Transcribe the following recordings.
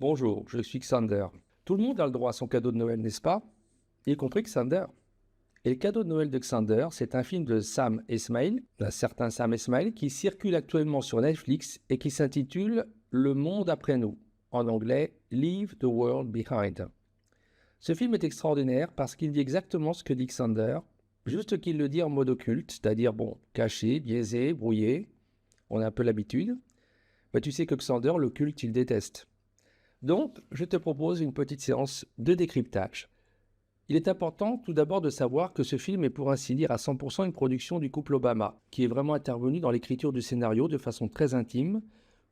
Bonjour, je suis Xander. Tout le monde a le droit à son cadeau de Noël, n'est-ce pas? Y compris Xander. Et le cadeau de Noël de Xander, c'est un film de Sam Esmail, d'un certain Sam Esmail, qui circule actuellement sur Netflix et qui s'intitule Le monde après nous, en anglais Leave the World Behind. Ce film est extraordinaire parce qu'il dit exactement ce que dit Xander, juste qu'il le dit en mode occulte, c'est-à-dire, bon, caché, biaisé, brouillé, on a un peu l'habitude. Mais tu sais que Xander, l'occulte, il déteste. Donc, je te propose une petite séance de décryptage. Il est important tout d'abord de savoir que ce film est pour ainsi dire à 100% une production du couple Obama, qui est vraiment intervenu dans l'écriture du scénario de façon très intime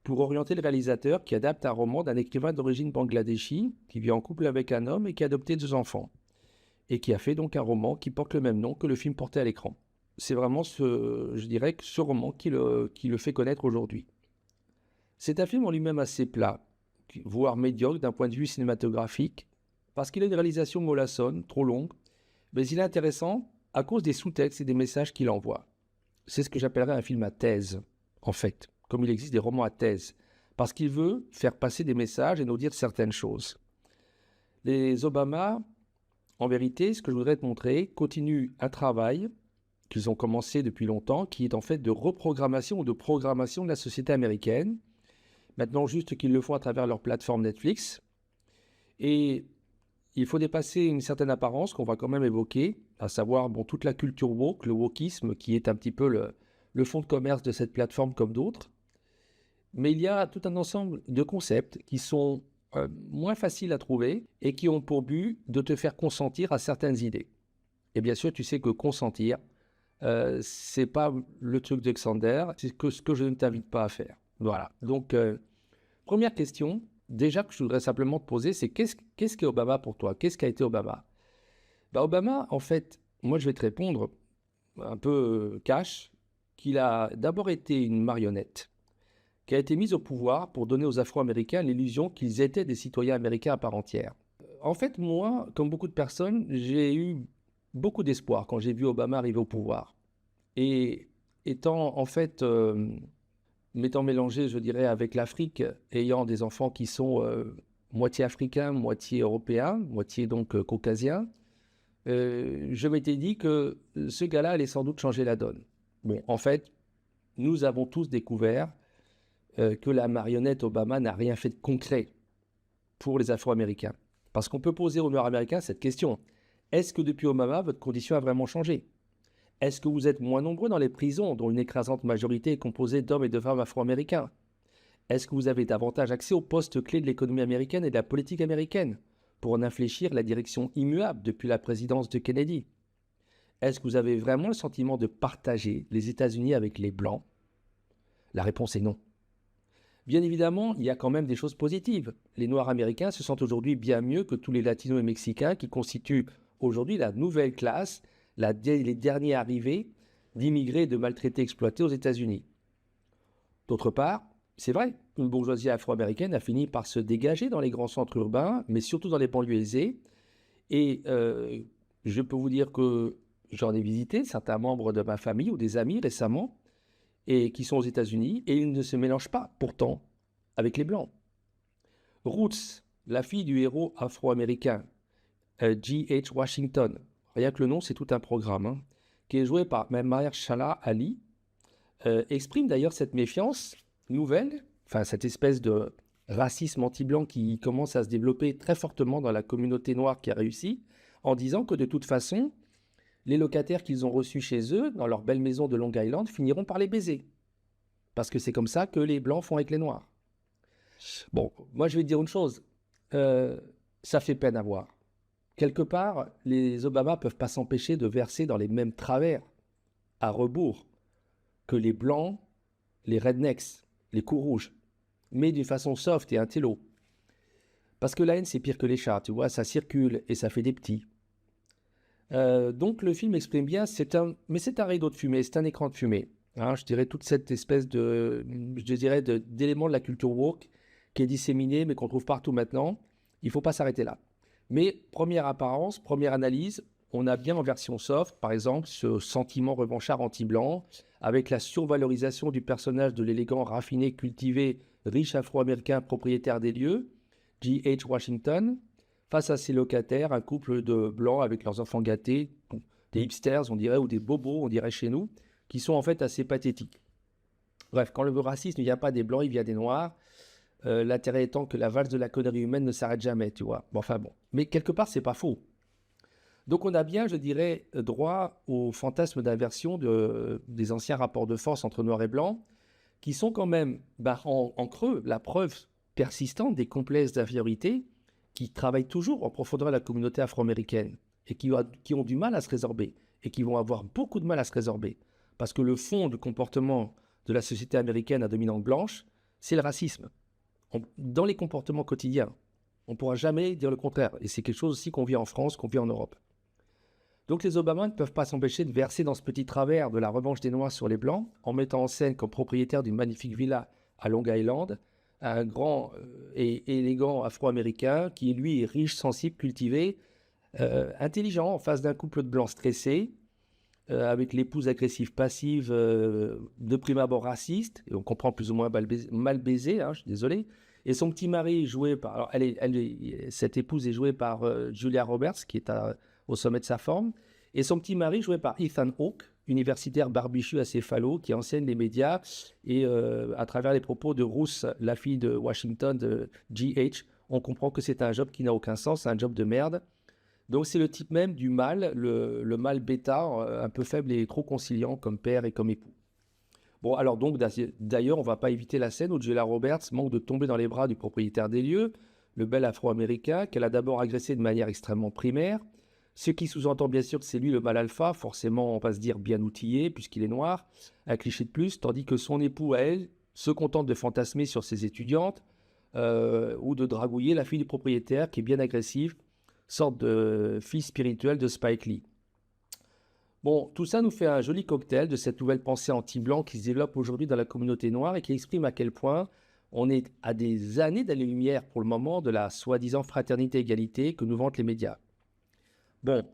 pour orienter le réalisateur qui adapte un roman d'un écrivain d'origine bangladeshi qui vit en couple avec un homme et qui a adopté 2 enfants, et qui a fait donc un roman qui porte le même nom que le film porté à l'écran. C'est vraiment je dirais, ce roman qui le fait connaître aujourd'hui. C'est un film en lui-même assez plat, voire médiocre d'un point de vue cinématographique, parce qu'il a une réalisation mollassonne, trop longue, mais il est intéressant à cause des sous-textes et des messages qu'il envoie. C'est ce que j'appellerais un film à thèse, en fait, comme il existe des romans à thèse, parce qu'il veut faire passer des messages et nous dire certaines choses. Les Obama, en vérité, ce que je voudrais te montrer, continuent un travail qu'ils ont commencé depuis longtemps, qui est en fait de reprogrammation ou de programmation de la société américaine. Maintenant, juste qu'ils le font à travers leur plateforme Netflix. Et il faut dépasser une certaine apparence qu'on va quand même évoquer, à savoir bon, toute la culture woke, le wokisme, qui est un petit peu le fond de commerce de cette plateforme comme d'autres. Mais il y a tout un ensemble de concepts qui sont moins faciles à trouver et qui ont pour but de te faire consentir à certaines idées. Et bien sûr, tu sais que consentir, c'est pas le truc d'Alexander, c'est ce que je ne t'invite pas à faire. Voilà. Donc, première question, déjà que je voudrais simplement te poser, c'est qu'est-ce qu'est Obama pour toi? Qu'est-ce qu'a été Obama? Obama, en fait, moi je vais te répondre un peu cash, qu'il a d'abord été une marionnette, qui a été mise au pouvoir pour donner aux Afro-Américains l'illusion qu'ils étaient des citoyens américains à part entière. En fait, moi, comme beaucoup de personnes, j'ai eu beaucoup d'espoir quand j'ai vu Obama arriver au pouvoir. Et étant en fait m'étant mélangé, je dirais, avec l'Afrique, ayant des enfants qui sont moitié africains, moitié européens, moitié donc caucasiens, je m'étais dit que ce gars-là allait sans doute changer la donne. Bon, en fait, nous avons tous découvert que la marionnette Obama n'a rien fait de concret pour les Afro-Américains. Parce qu'on peut poser aux Nord-Américains cette question. Est-ce que depuis Obama, votre condition a vraiment changé? Est-ce que vous êtes moins nombreux dans les prisons, dont une écrasante majorité est composée d'hommes et de femmes afro-américains? Est-ce que vous avez davantage accès aux postes clés de l'économie américaine et de la politique américaine pour en infléchir la direction immuable depuis la présidence de Kennedy? Est-ce que vous avez vraiment le sentiment de partager les États-Unis avec les Blancs? La réponse est non. Bien évidemment, il y a quand même des choses positives. Les Noirs américains se sentent aujourd'hui bien mieux que tous les Latinos et Mexicains qui constituent aujourd'hui la nouvelle classe, les derniers arrivés d'immigrés et de maltraités exploités aux États-Unis. D'autre part, c'est vrai, une bourgeoisie afro-américaine a fini par se dégager dans les grands centres urbains, mais surtout dans les banlieues aisées. Et je peux vous dire que j'en ai visité certains membres de ma famille ou des amis récemment, et qui sont aux États-Unis, et ils ne se mélangent pas, pourtant, avec les Blancs. Roots, la fille du héros afro-américain, G.H. Washington, rien que le nom, c'est tout un programme, hein, qui est joué par Mahershala Ali, exprime d'ailleurs cette méfiance nouvelle, enfin cette espèce de racisme anti-blanc qui commence à se développer très fortement dans la communauté noire qui a réussi, en disant que de toute façon, les locataires qu'ils ont reçus chez eux, dans leur belle maison de Long Island, finiront par les baiser. Parce que c'est comme ça que les blancs font avec les noirs. Bon, moi je vais te dire une chose, ça fait peine à voir. Quelque part, les Obama ne peuvent pas s'empêcher de verser dans les mêmes travers, à rebours, que les blancs, les rednecks, les coups rouges, mais d'une façon soft et intello. Parce que la haine, c'est pire que les chats, tu vois, ça circule et ça fait des petits. Donc le film exprime bien, mais c'est un rideau de fumée, c'est un écran de fumée. Hein, je dirais toute cette espèce d'éléments de la culture woke qui est disséminée, mais qu'on trouve partout maintenant. Il ne faut pas s'arrêter là. Mais première apparence, première analyse, on a bien en version soft, par exemple, ce sentiment revanchard anti-blanc, avec la survalorisation du personnage de l'élégant, raffiné, cultivé, riche afro-américain propriétaire des lieux, G.H. Washington, face à ses locataires, un couple de blancs avec leurs enfants gâtés, des hipsters, on dirait, ou des bobos, on dirait chez nous, qui sont en fait assez pathétiques. Bref, quand le racisme ne vient pas des blancs, il vient des noirs. L'intérêt étant que la valse de la connerie humaine ne s'arrête jamais, tu vois. Bon, enfin bon. Mais quelque part, c'est pas faux. Donc on a bien, je dirais, droit au fantasme d'inversion des anciens rapports de force entre noirs et blancs, qui sont quand même en creux la preuve persistante des complexes d'infériorité qui travaillent toujours en profondeur à la communauté afro-américaine et qui ont du mal à se résorber et qui vont avoir beaucoup de mal à se résorber. Parce que le fond du comportement de la société américaine à dominante blanche, c'est le racisme. Dans les comportements quotidiens, on ne pourra jamais dire le contraire. Et c'est quelque chose aussi qu'on vit en France, qu'on vit en Europe. Donc les Obama ne peuvent pas s'empêcher de verser dans ce petit travers de la revanche des Noirs sur les Blancs en mettant en scène comme propriétaire d'une magnifique villa à Long Island un grand et élégant afro-américain qui, lui, est riche, sensible, cultivé, intelligent, en face d'un couple de Blancs stressés, avec l'épouse agressive passive, de prime abord raciste, et on comprend plus ou moins mal baisé, hein, je suis désolé, et son petit mari joué par... Alors cette épouse est jouée par Julia Roberts, qui est au sommet de sa forme, et son petit mari joué par Ethan Hawke, universitaire barbichu acéphalo, qui enseigne les médias, et à travers les propos de Ruth, la fille de Washington, de G.H., on comprend que c'est un job qui n'a aucun sens, un job de merde. Donc c'est le type même du mâle, le mâle bêta, un peu faible et trop conciliant comme père et comme époux. Bon, alors donc, d'ailleurs, on ne va pas éviter la scène où Julia Roberts manque de tomber dans les bras du propriétaire des lieux, le bel afro-américain, qu'elle a d'abord agressé de manière extrêmement primaire, ce qui sous-entend bien sûr que c'est lui le mâle alpha, forcément on va se dire bien outillé, puisqu'il est noir, un cliché de plus, tandis que son époux, à elle, se contente de fantasmer sur ses étudiantes, ou de dragouiller la fille du propriétaire, qui est bien agressive, sorte de fille spirituelle de Spike Lee. Bon, tout ça nous fait un joli cocktail de cette nouvelle pensée anti-blanc qui se développe aujourd'hui dans la communauté noire et qui exprime à quel point on est à des années d'années-lumière pour le moment de la soi-disant fraternité-égalité que nous vantent les médias. Bon,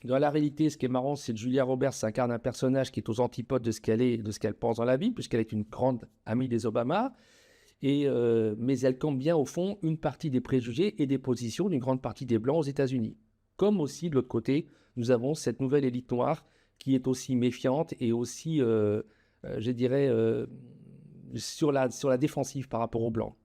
dans la réalité, ce qui est marrant, c'est que Julia Roberts incarne un personnage qui est aux antipodes de ce qu'elle est et de ce qu'elle pense dans la vie, puisqu'elle est une grande amie des Obama. Mais elle campe bien au fond une partie des préjugés et des positions d'une grande partie des Blancs aux États-Unis. Comme aussi de l'autre côté, nous avons cette nouvelle élite noire qui est aussi méfiante et aussi, je dirais, sur la défensive par rapport aux Blancs.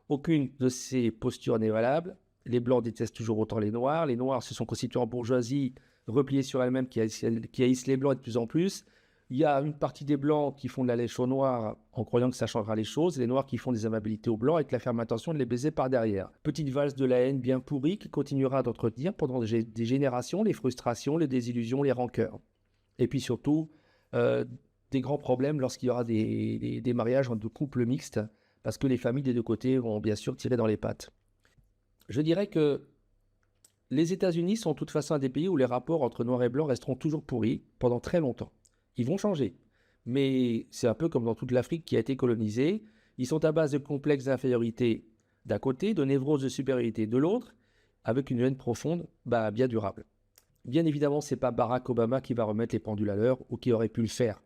Aucune de ces postures n'est valable. Les Blancs détestent toujours autant les Noirs se sont constitués en bourgeoisie repliée sur elle-même qui haïssent les Blancs de plus en plus. Il y a une partie des Blancs qui font de la lèche aux Noirs en croyant que ça changera les choses, et les Noirs qui font des amabilités aux Blancs avec la ferme intention de les baiser par derrière. Petite valse de la haine bien pourrie qui continuera d'entretenir pendant des générations les frustrations, les désillusions, les rancœurs. Et puis surtout, des grands problèmes lorsqu'il y aura des mariages de couples mixtes, parce que les familles des deux côtés vont bien sûr tirer dans les pattes. Je dirais que les États-Unis sont de toute façon un des pays où les rapports entre Noirs et Blancs resteront toujours pourris pendant très longtemps. Ils vont changer. Mais c'est un peu comme dans toute l'Afrique qui a été colonisée. Ils sont à base de complexes d'infériorité d'un côté, de névroses de supériorité de l'autre, avec une haine profonde, bien durable. Bien évidemment, ce n'est pas Barack Obama qui va remettre les pendules à l'heure ou qui aurait pu le faire.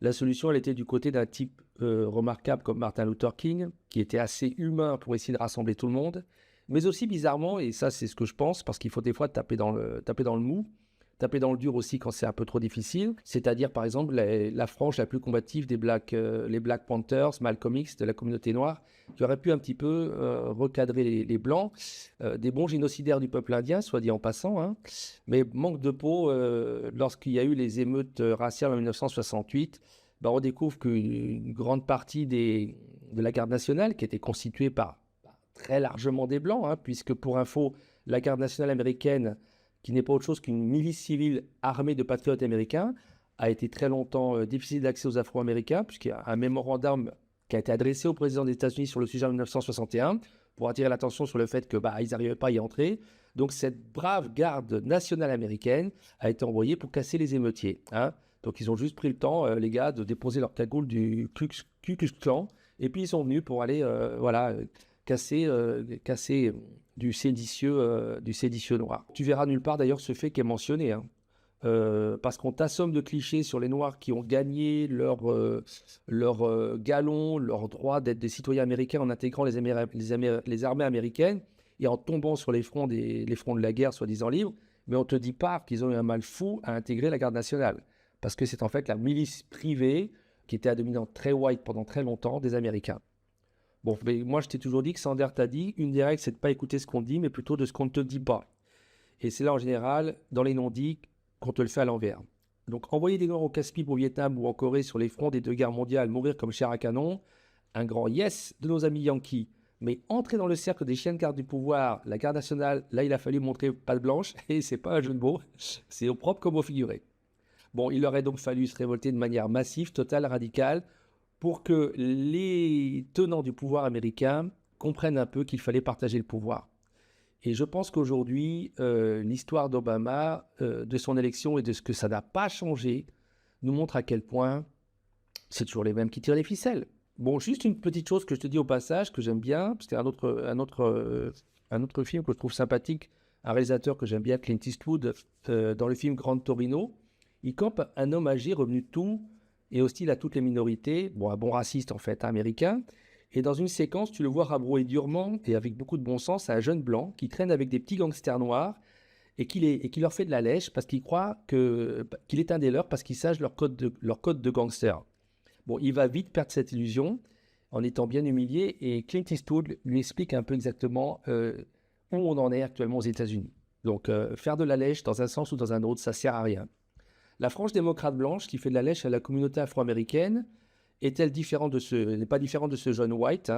La solution, elle était du côté d'un type remarquable comme Martin Luther King, qui était assez humain pour essayer de rassembler tout le monde, mais aussi bizarrement, et ça c'est ce que je pense, parce qu'il faut des fois taper dans le mou, taper dans le dur aussi quand c'est un peu trop difficile, c'est-à-dire par exemple la frange la plus combative des les Black Panthers, Malcolm X, de la communauté noire, qui aurait pu un petit peu recadrer les Blancs, des bons génocidaires du peuple indien, soit dit en passant, hein, mais manque de peau, lorsqu'il y a eu les émeutes raciales en 1968, on découvre qu'une grande partie de la garde nationale, qui était constituée par très largement des Blancs, hein, puisque pour info, la garde nationale américaine, qui n'est pas autre chose qu'une milice civile armée de patriotes américains, a été très longtemps difficile d'accès aux Afro-Américains, puisqu'il y a un mémorandum qui a été adressé au président des États-Unis sur le sujet en 1961, pour attirer l'attention sur le fait que ils n'arrivaient pas à y entrer. Donc cette brave garde nationale américaine a été envoyée pour casser les émeutiers. Hein. Donc ils ont juste pris le temps, les gars, de déposer leur cagoule du Ku Klux Klan, et puis ils sont venus pour aller, casser du séditieux noir. Tu verras nulle part d'ailleurs ce fait qui est mentionné. Hein. parce qu'on t'assomme de clichés sur les Noirs qui ont gagné leur galon, leur droit d'être des citoyens américains en intégrant les armées américaines et en tombant sur les fronts de la guerre soi-disant libres, mais on ne te dit pas qu'ils ont eu un mal fou à intégrer la garde nationale, parce que c'est en fait la milice privée qui était à dominante très white pendant très longtemps des Américains. Bon, mais moi je t'ai toujours dit que Sanders t'a dit, une des règles c'est de ne pas écouter ce qu'on dit, mais plutôt de ce qu'on ne te dit pas. Et c'est là en général, dans les non-dits, qu'on te le fait à l'envers. Donc envoyer des Noirs au casse-pipe au Vietnam ou en Corée sur les fronts des deux guerres mondiales, mourir comme chair à canon, un grand yes de nos amis Yankees. Mais entrer dans le cercle des chiens de garde du pouvoir, la garde nationale, là il a fallu montrer patte blanche, et c'est pas un jeu de mots, c'est au propre comme au figuré. Bon, il aurait donc fallu se révolter de manière massive, totale, radicale, pour que les tenants du pouvoir américain comprennent un peu qu'il fallait partager le pouvoir. Et je pense qu'aujourd'hui, l'histoire d'Obama, de son élection et de ce que ça n'a pas changé, nous montre à quel point c'est toujours les mêmes qui tirent les ficelles. Bon, juste une petite chose que je te dis au passage, que j'aime bien, parce qu'il y a un autre film que je trouve sympathique, un réalisateur que j'aime bien, Clint Eastwood, dans le film Grand Torino, il campe un homme âgé revenu de tout et hostile à toutes les minorités, bon, un bon raciste en fait, américain. Et dans une séquence, tu le vois rabrouer durement et avec beaucoup de bon sens à un jeune blanc qui traîne avec des petits gangsters noirs et qui leur fait de la lèche parce qu'il croit qu'il est un des leurs parce qu'il sache leur code de gangster. Bon, il va vite perdre cette illusion en étant bien humilié et Clint Eastwood lui explique un peu exactement où on en est actuellement aux États-Unis. Donc, faire de la lèche dans un sens ou dans un autre, ça sert à rien. La frange démocrate blanche qui fait de la lèche à la communauté afro-américaine n'est pas différente de ce John White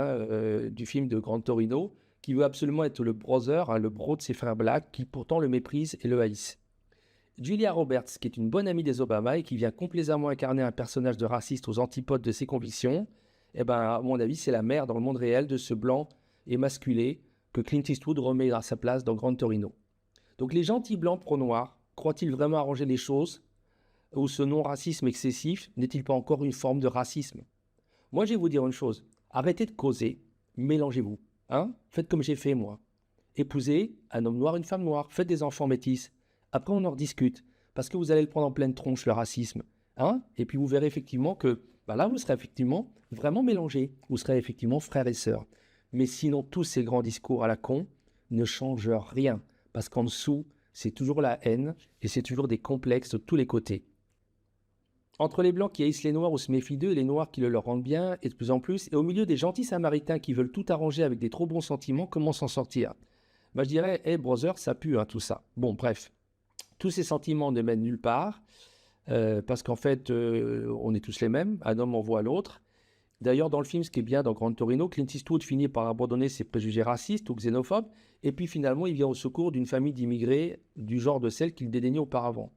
du film de Grand Torino, qui veut absolument être le brother, le bro de ses frères blacks, qui pourtant le méprisent et le haïssent. Julia Roberts, qui est une bonne amie des Obama et qui vient complaisamment incarner un personnage de raciste aux antipodes de ses convictions, eh ben, à mon avis, c'est la mère dans le monde réel de ce blanc émasculé que Clint Eastwood remet à sa place dans Grand Torino. Donc les gentils blancs pro-noirs croient-ils vraiment arranger les choses, ou ce non-racisme excessif n'est-il pas encore une forme de racisme? Moi, je vais vous dire une chose. Arrêtez de causer, mélangez-vous. Hein? Faites comme j'ai fait, moi. Épousez un homme noir, une femme noire. Faites des enfants métis. Après, on en rediscute. Parce que vous allez le prendre en pleine tronche, le racisme. Hein? Et puis, vous verrez effectivement que là, vous serez effectivement vraiment mélangés. Vous serez effectivement frères et sœurs. Mais sinon, tous ces grands discours à la con ne changent rien. Parce qu'en dessous, c'est toujours la haine et c'est toujours des complexes de tous les côtés. Entre les blancs qui haïssent les noirs ou se méfient d'eux et les noirs qui le leur rendent bien, et de plus en plus, et au milieu des gentils samaritains qui veulent tout arranger avec des trop bons sentiments, comment s'en sortir? Je dirais, hey brother, ça pue tout ça. Bon, bref, tous ces sentiments ne mènent nulle part, parce qu'en fait, on est tous les mêmes, un homme envoie l'autre. D'ailleurs, dans le film, ce qui est bien dans Grand Torino, Clint Eastwood finit par abandonner ses préjugés racistes ou xénophobes, et puis finalement, il vient au secours d'une famille d'immigrés du genre de celle qu'il dédaignait auparavant.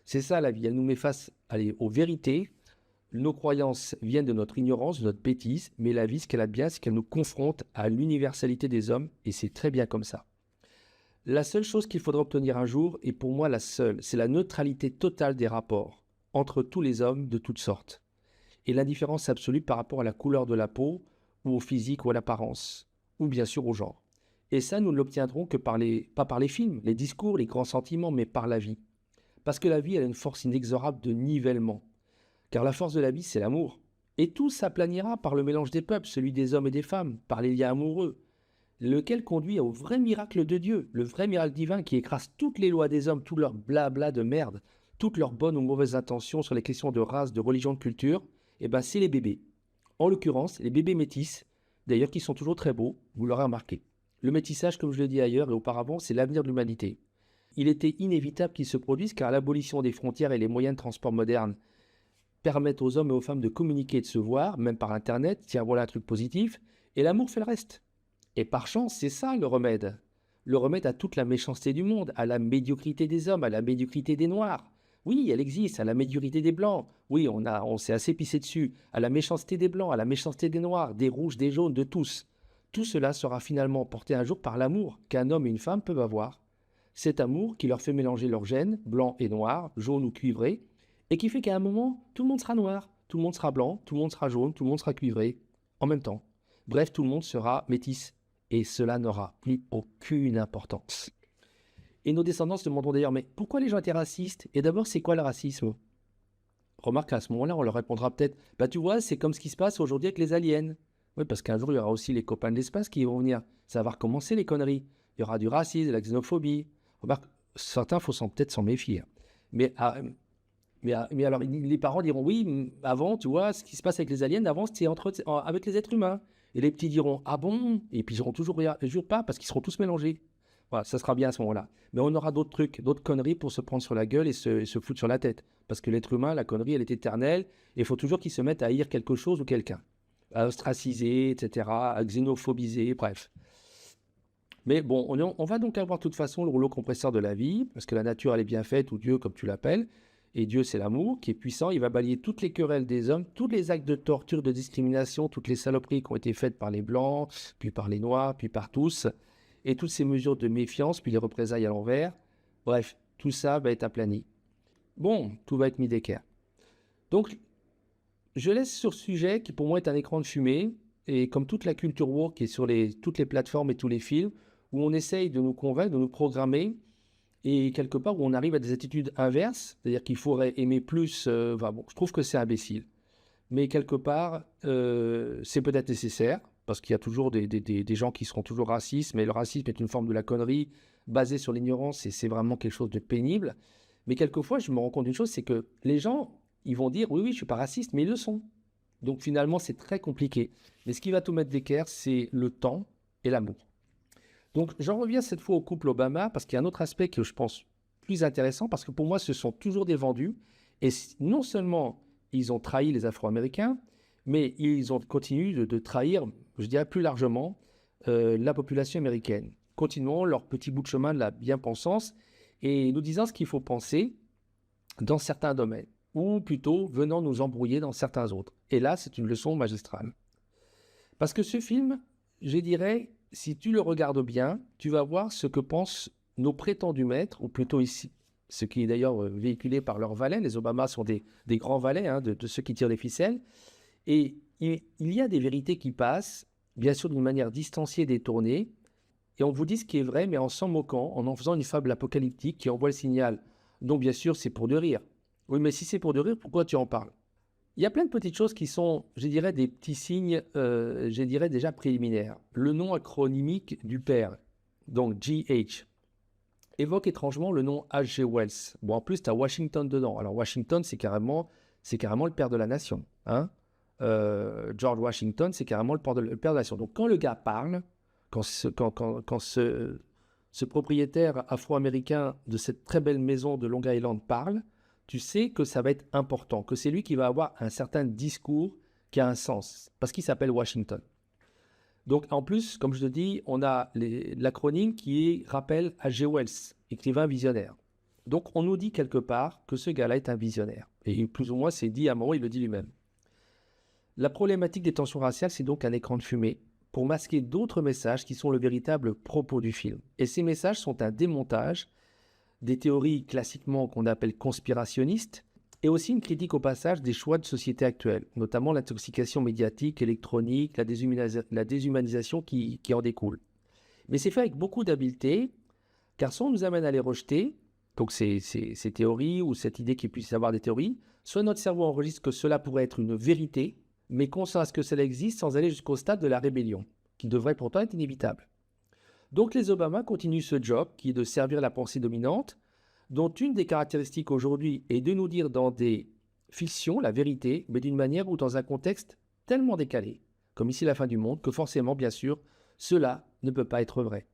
C'est ça la vie, elle nous met face aux vérités. Nos croyances viennent de notre ignorance, de notre bêtise, mais la vie, ce qu'elle a de bien, c'est qu'elle nous confronte à l'universalité des hommes, et c'est très bien comme ça. La seule chose qu'il faudra obtenir un jour, et pour moi la seule, c'est la neutralité totale des rapports entre tous les hommes de toutes sortes, et l'indifférence absolue par rapport à la couleur de la peau, ou au physique ou à l'apparence, ou bien sûr au genre. Et ça, nous ne l'obtiendrons que pas par les films, les discours, les grands sentiments, mais par la vie. Parce que la vie, elle a une force inexorable de nivellement. Car la force de la vie, c'est l'amour. Et tout s'aplanira par le mélange des peuples, celui des hommes et des femmes, par les liens amoureux, lequel conduit au vrai miracle de Dieu, le vrai miracle divin qui écrase toutes les lois des hommes, tout leur blabla de merde, toutes leurs bonnes ou mauvaises intentions sur les questions de race, de religion, de culture, et ben c'est les bébés. En l'occurrence, les bébés métis, d'ailleurs qui sont toujours très beaux, vous l'aurez remarqué. Le métissage, comme je l'ai dit ailleurs et auparavant, c'est l'avenir de l'humanité. Il était inévitable qu'il se produise car l'abolition des frontières et les moyens de transport modernes permettent aux hommes et aux femmes de communiquer et de se voir, même par Internet, tiens voilà un truc positif, et l'amour fait le reste. Et par chance, c'est ça le remède. Le remède à toute la méchanceté du monde, à la médiocrité des hommes, à la médiocrité des noirs. Oui, elle existe, à la médiocrité des blancs. Oui, on s'est assez pissé dessus. À la méchanceté des blancs, à la méchanceté des noirs, des rouges, des jaunes, de tous. Tout cela sera finalement porté un jour par l'amour qu'un homme et une femme peuvent avoir. Cet amour qui leur fait mélanger leurs gènes, blanc et noir, jaune ou cuivré, et qui fait qu'à un moment, tout le monde sera noir, tout le monde sera blanc, tout le monde sera jaune, tout le monde sera cuivré, en même temps. Bref, tout le monde sera métis, et cela n'aura plus aucune importance. Et nos descendants se demanderont d'ailleurs, mais pourquoi les gens étaient racistes? Et d'abord, c'est quoi le racisme? Remarque à ce moment-là, on leur répondra peut-être, bah tu vois, c'est comme ce qui se passe aujourd'hui avec les aliens. Oui, parce qu'un jour, il y aura aussi les copains de l'espace qui vont venir. Ça va recommencer les conneries. Il y aura du racisme, de la xénophobie. Remarque, certains, il faut peut-être s'en méfier. Mais, mais alors, les parents diront, oui, avant, tu vois, ce qui se passe avec les aliens, avant, c'était avec les êtres humains. Et les petits diront, ah bon? Et puis ils diront toujours, toujours pas, parce qu'ils seront tous mélangés. Voilà, ça sera bien à ce moment-là. Mais on aura d'autres trucs, d'autres conneries pour se prendre sur la gueule et se foutre sur la tête. Parce que l'être humain, la connerie, elle est éternelle. Et il faut toujours qu'il se mette à haïr quelque chose ou quelqu'un. À ostraciser, etc., à xénophobiser, bref. Mais bon, on va donc avoir de toute façon le rouleau compresseur de la vie, parce que la nature, elle est bien faite, ou Dieu, comme tu l'appelles. Et Dieu, c'est l'amour, qui est puissant. Il va balayer toutes les querelles des hommes, tous les actes de torture, de discrimination, toutes les saloperies qui ont été faites par les Blancs, puis par les Noirs, puis par tous. Et toutes ces mesures de méfiance, puis les représailles à l'envers. Bref, tout ça va être aplani. Bon, tout va être mis d'équerre. Donc, je laisse sur ce sujet qui pour moi est un écran de fumée, et comme toute la culture woke qui est sur toutes les plateformes et tous les films, où on essaye de nous convaincre, de nous programmer, et quelque part où on arrive à des attitudes inverses, c'est-à-dire qu'il faudrait aimer plus, bon, je trouve que c'est imbécile. Mais quelque part, c'est peut-être nécessaire, parce qu'il y a toujours des gens qui seront toujours racistes, mais le racisme est une forme de la connerie basée sur l'ignorance, et c'est vraiment quelque chose de pénible. Mais quelquefois, je me rends compte d'une chose, c'est que les gens, ils vont dire, oui, oui, je ne suis pas raciste, mais ils le sont. Donc finalement, c'est très compliqué. Mais ce qui va tout mettre d'équerre, c'est le temps et l'amour. Donc j'en reviens cette fois au couple Obama, parce qu'il y a un autre aspect que je pense plus intéressant, parce que pour moi, ce sont toujours des vendus. Et non seulement ils ont trahi les Afro-Américains, mais ils ont continué de trahir, je dirais plus largement, la population américaine. Continuons leur petit bout de chemin de la bien-pensance et nous disant ce qu'il faut penser dans certains domaines, ou plutôt venant nous embrouiller dans certains autres. Et là, c'est une leçon magistrale. Parce que ce film, je dirais, si tu le regardes bien, tu vas voir ce que pensent nos prétendus maîtres, ou plutôt ici, ce qui est d'ailleurs véhiculé par leurs valets. Les Obama sont des grands valets, hein, de ceux qui tirent les ficelles. Et il y a des vérités qui passent, bien sûr d'une manière distanciée, détournée, et on vous dit ce qui est vrai, mais en s'en moquant, en faisant une fable apocalyptique qui envoie le signal. Donc bien sûr, c'est pour de rire. Oui, mais si c'est pour de rire, pourquoi tu en parles? Il y a plein de petites choses qui sont, je dirais, des petits signes, je dirais déjà préliminaires. Le nom acronymique du père, donc GH, évoque étrangement le nom H.G. Wells. Bon, en plus, tu as Washington dedans. Alors, Washington, c'est carrément le père de la nation. Hein. George Washington, c'est carrément le père de la nation. Donc, quand le gars parle, quand ce propriétaire afro-américain de cette très belle maison de Long Island parle, tu sais que ça va être important, que c'est lui qui va avoir un certain discours qui a un sens, parce qu'il s'appelle Washington. Donc, en plus, comme je te dis, on a l'acronyme qui rappelle H.G. Wells, écrivain visionnaire. Donc, on nous dit quelque part que ce gars-là est un visionnaire. Et plus ou moins, c'est dit à un moment, il le dit lui-même. La problématique des tensions raciales, c'est donc un écran de fumée pour masquer d'autres messages qui sont le véritable propos du film. Et ces messages sont un démontage des théories classiquement qu'on appelle conspirationnistes, et aussi une critique au passage des choix de société actuelle, notamment l'intoxication médiatique, électronique, la déshumanisation qui en découle. Mais c'est fait avec beaucoup d'habileté, car soit on nous amène à les rejeter, donc ces théories ou cette idée qu'il puisse y avoir des théories, soit notre cerveau enregistre que cela pourrait être une vérité, mais consent à ce que cela existe sans aller jusqu'au stade de la rébellion, qui devrait pourtant être inévitable. Donc les Obama continuent ce job qui est de servir la pensée dominante, dont une des caractéristiques aujourd'hui est de nous dire dans des fictions la vérité, mais d'une manière ou dans un contexte tellement décalé, comme ici la fin du monde, que forcément, bien sûr, cela ne peut pas être vrai.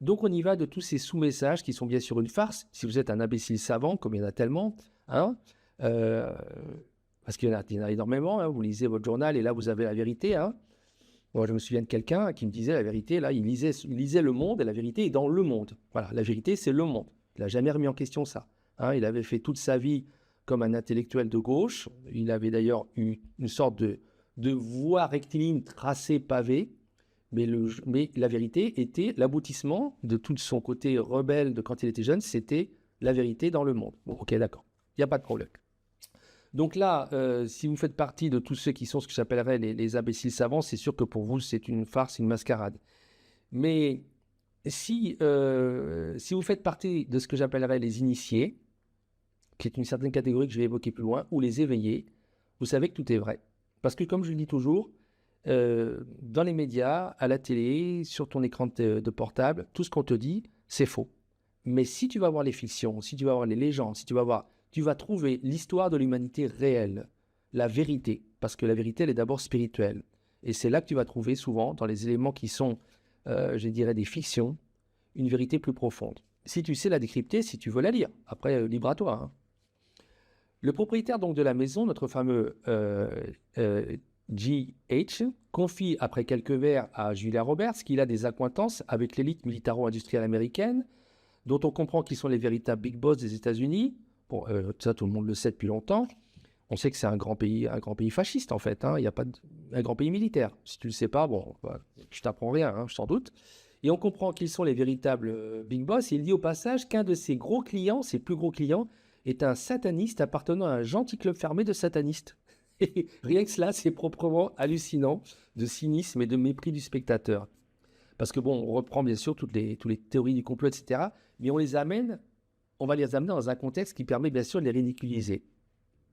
Donc on y va de tous ces sous-messages qui sont bien sûr une farce, si vous êtes un imbécile savant, comme il y en a tellement, hein, parce qu'il y en a énormément, hein, vous lisez votre journal et là vous avez la vérité, hein. Moi, je me souviens de quelqu'un qui me disait la vérité, là, il lisait Le Monde, et la vérité est dans Le Monde. Voilà, la vérité, c'est Le Monde. Il n'a jamais remis en question ça. Hein, il avait fait toute sa vie comme un intellectuel de gauche. Il avait d'ailleurs eu une sorte de voie rectiligne tracée, pavée. Mais la vérité était l'aboutissement de tout son côté rebelle de quand il était jeune, c'était la vérité dans Le Monde. Bon, ok, d'accord. Il n'y a pas de problème. Donc là, si vous faites partie de tous ceux qui sont ce que j'appellerais les imbéciles savants, c'est sûr que pour vous, c'est une farce, une mascarade. Mais Si vous faites partie de ce que j'appellerais les initiés, qui est une certaine catégorie que je vais évoquer plus loin, ou les éveillés, vous savez que tout est vrai. Parce que comme je le dis toujours, dans les médias, à la télé, sur ton écran de portable, tout ce qu'on te dit, c'est faux. Mais si tu vas voir les fictions, si tu vas voir les légendes, tu vas trouver l'histoire de l'humanité réelle, la vérité, parce que la vérité, elle est d'abord spirituelle. Et c'est là que tu vas trouver souvent, dans les éléments qui sont, je dirais, des fictions, une vérité plus profonde. Si tu sais la décrypter, si tu veux la lire, après, libre à toi, hein. Le propriétaire donc de la maison, notre fameux G.H., confie après quelques verres à Julia Roberts qu'il a des accointances avec l'élite militaro-industrielle américaine, dont on comprend qu'ils sont les véritables big boss des États-Unis. Bon, ça tout le monde le sait depuis longtemps. On sait que c'est un grand pays fasciste en fait, hein. Il n'y a pas un grand pays militaire. Si tu ne le sais pas, bon, bah, je t'apprends rien, hein, sans doute. Et on comprend qu'ils sont les véritables big boss. Et il dit au passage qu'un de ses gros clients, ses plus gros clients, est un sataniste appartenant à un gentil club fermé de satanistes. Et rien que cela, c'est proprement hallucinant de cynisme et de mépris du spectateur. Parce que bon, on reprend bien sûr toutes les théories du complot, etc. Mais on va les amener dans un contexte qui permet bien sûr de les ridiculiser.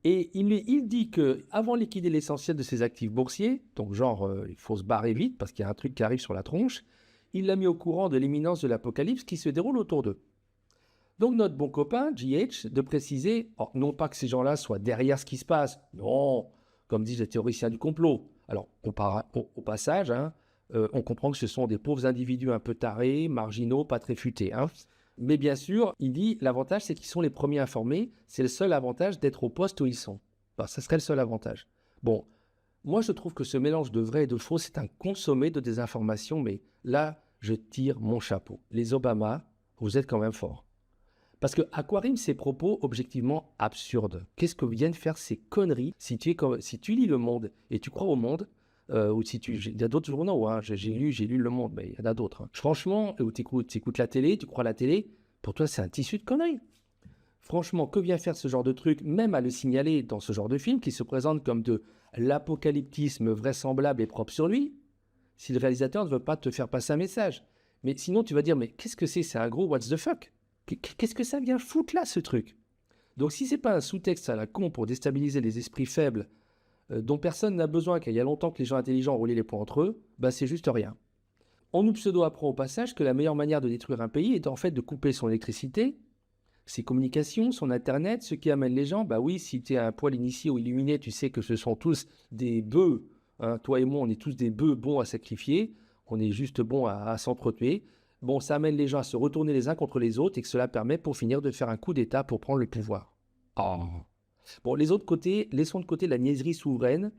Et il dit qu'avant de liquider l'essentiel de ses actifs boursiers, donc genre il faut se barrer vite parce qu'il y a un truc qui arrive sur la tronche, il l'a mis au courant de l'imminence de l'apocalypse qui se déroule autour d'eux. Donc notre bon copain, GH, de préciser, non pas que ces gens-là soient derrière ce qui se passe, non, comme disent les théoriciens du complot. Alors, au passage, hein, on comprend que ce sont des pauvres individus un peu tarés, marginaux, pas très futés, hein. Mais bien sûr, il dit, l'avantage, c'est qu'ils sont les premiers informés, c'est le seul avantage d'être au poste où ils sont. Enfin, ça serait le seul avantage. Bon, moi, je trouve que ce mélange de vrai et de faux, c'est un consommé de désinformation, mais là, je tire mon chapeau. Les Obama, vous êtes quand même forts. Parce que à quoi riment ces propos objectivement absurdes? Qu'est-ce que viennent faire ces conneries si tu lis Le Monde et tu crois au Monde, ou si il y a d'autres journaux, hein, j'ai lu Le Monde, mais il y en a d'autres, hein. Franchement, ou tu écoutes la télé, tu crois à la télé, pour toi c'est un tissu de conneries. Franchement, que vient faire ce genre de truc, même à le signaler dans ce genre de film qui se présente comme de l'apocalyptisme vraisemblable et propre sur lui, si le réalisateur ne veut pas te faire passer un message. Mais sinon, tu vas dire, mais qu'est-ce que c'est? C'est un gros what the fuck? Qu'est-ce que ça vient foutre là, ce truc? Donc si c'est pas un sous-texte à la con pour déstabiliser les esprits faibles dont personne n'a besoin, qu'il y a longtemps que les gens intelligents ont roulé les points entre eux, bah c'est juste rien. On nous pseudo-apprend au passage que la meilleure manière de détruire un pays est en fait de couper son électricité, ses communications, son internet, ce qui amène les gens, bah oui, si tu es un poil initié ou illuminé, tu sais que ce sont tous des bœufs, hein, toi et moi, on est tous des bœufs bons à sacrifier, on est juste bons à s'entretuer. Bon, ça amène les gens à se retourner les uns contre les autres et que cela permet pour finir de faire un coup d'État pour prendre le pouvoir. Oh. Bon, les autres côtés, laissons de côté la niaiserie souveraine.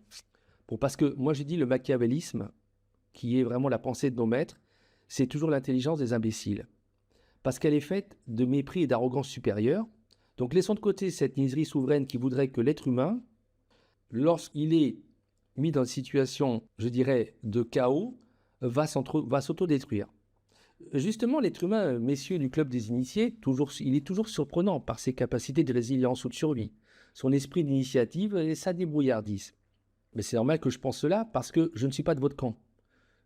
Bon, parce que moi j'ai dit le machiavélisme, qui est vraiment la pensée de nos maîtres, c'est toujours l'intelligence des imbéciles. Parce qu'elle est faite de mépris et d'arrogance supérieure. Donc laissons de côté cette niaiserie souveraine qui voudrait que l'être humain, lorsqu'il est mis dans une situation, je dirais, de chaos, va s'autodétruire. Justement, l'être humain, messieurs du club des initiés, il est toujours surprenant par ses capacités de résilience ou de survie, son esprit d'initiative et sa débrouillardise. Mais c'est normal que je pense cela parce que je ne suis pas de votre camp.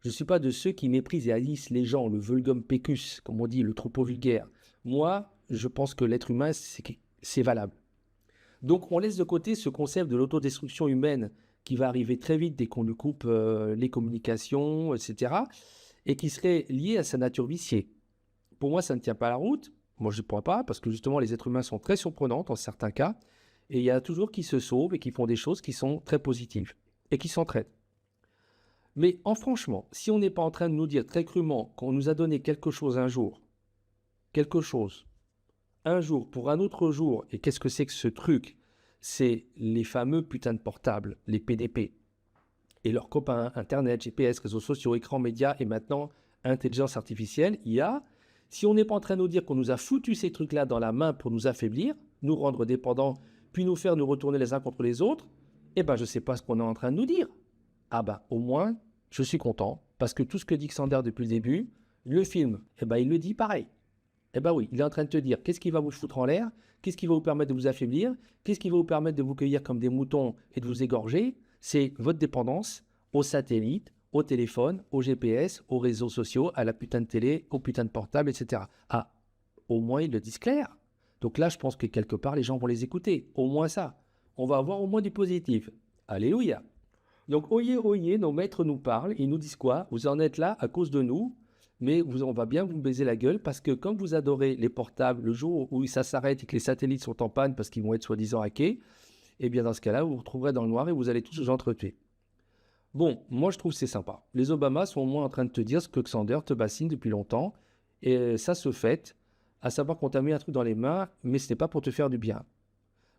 Je ne suis pas de ceux qui méprisent et haïssent les gens, le vulgum pecus, comme on dit, le troupeau vulgaire. Moi, je pense que l'être humain, c'est valable. Donc, on laisse de côté ce concept de l'autodestruction humaine qui va arriver très vite dès qu'on lui coupe les communications, etc., et qui serait lié à sa nature viciée. Pour moi, ça ne tient pas la route. Moi, je ne pourrais pas, parce que justement, les êtres humains sont très surprenants en certains cas, et il y a toujours qui se sauvent et qui font des choses qui sont très positives, et qui s'entraident. Mais franchement, si on n'est pas en train de nous dire très crûment qu'on nous a donné quelque chose un jour, un jour pour un autre jour, et qu'est-ce que c'est que ce truc? C'est les fameux putains de portables, les PDP, et leurs copains, Internet, GPS, réseaux sociaux, écrans, médias, et maintenant, intelligence artificielle, IA. Si on n'est pas en train de nous dire qu'on nous a foutu ces trucs-là dans la main pour nous affaiblir, nous rendre dépendants, puis nous faire nous retourner les uns contre les autres, eh ben je ne sais pas ce qu'on est en train de nous dire. Ah ben, au moins, je suis content, parce que tout ce que dit Xander depuis le début, le film, eh ben il le dit pareil. Eh ben oui, il est en train de te dire qu'est-ce qui va vous foutre en l'air, qu'est-ce qui va vous permettre de vous affaiblir, qu'est-ce qui va vous permettre de vous cueillir comme des moutons et de vous égorger. C'est votre dépendance aux satellites, au téléphone, au GPS, aux réseaux sociaux, à la putain de télé, au putain de portable, etc. Ah, au moins ils le disent clair. Donc là, je pense que quelque part, les gens vont les écouter. Au moins ça. On va avoir au moins du positif. Alléluia. Donc, oyez, oyez, nos maîtres nous parlent. Ils nous disent quoi? Vous en êtes là à cause de nous, mais on va bien vous baiser la gueule parce que comme vous adorez les portables, le jour où ça s'arrête et que les satellites sont en panne parce qu'ils vont être soi-disant hackés, eh bien dans ce cas-là, vous vous retrouverez dans le noir et vous allez tous vous entretuer. Bon, moi je trouve que c'est sympa. Les Obama sont au moins en train de te dire ce que Xander te bassine depuis longtemps et ça se fait, à savoir qu'on t'a mis un truc dans les mains, mais ce n'est pas pour te faire du bien.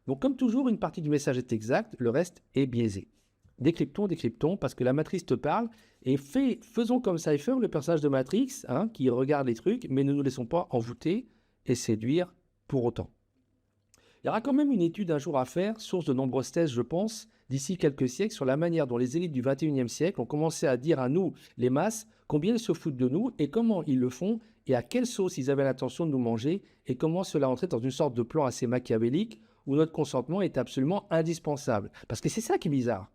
Donc comme toujours, une partie du message est exacte, le reste est biaisé. Décryptons, décryptons, parce que la matrice te parle, et faisons comme Cypher, le personnage de Matrix, hein, qui regarde les trucs, mais ne nous laissons pas envoûter et séduire pour autant. Il y aura quand même une étude un jour à faire, source de nombreuses thèses, je pense, d'ici quelques siècles, sur la manière dont les élites du 21e siècle ont commencé à dire à nous, les masses, combien ils se foutent de nous et comment ils le font, et à quelle sauce ils avaient l'intention de nous manger, et comment cela entrait dans une sorte de plan assez machiavélique, où notre consentement est absolument indispensable. Parce que c'est ça qui est bizarre.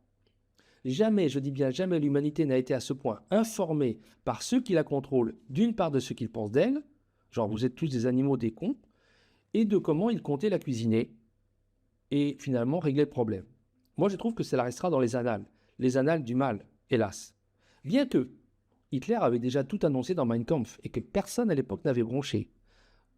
Jamais, je dis bien jamais, l'humanité n'a été à ce point informée par ceux qui la contrôlent, d'une part de ce qu'ils pensent d'elle, genre vous êtes tous des animaux, des cons, et de comment ils comptaient la cuisiner, et finalement régler le problème. Moi, je trouve que cela restera dans les annales du mal, hélas. Bien que Hitler avait déjà tout annoncé dans Mein Kampf, et que personne à l'époque n'avait bronché.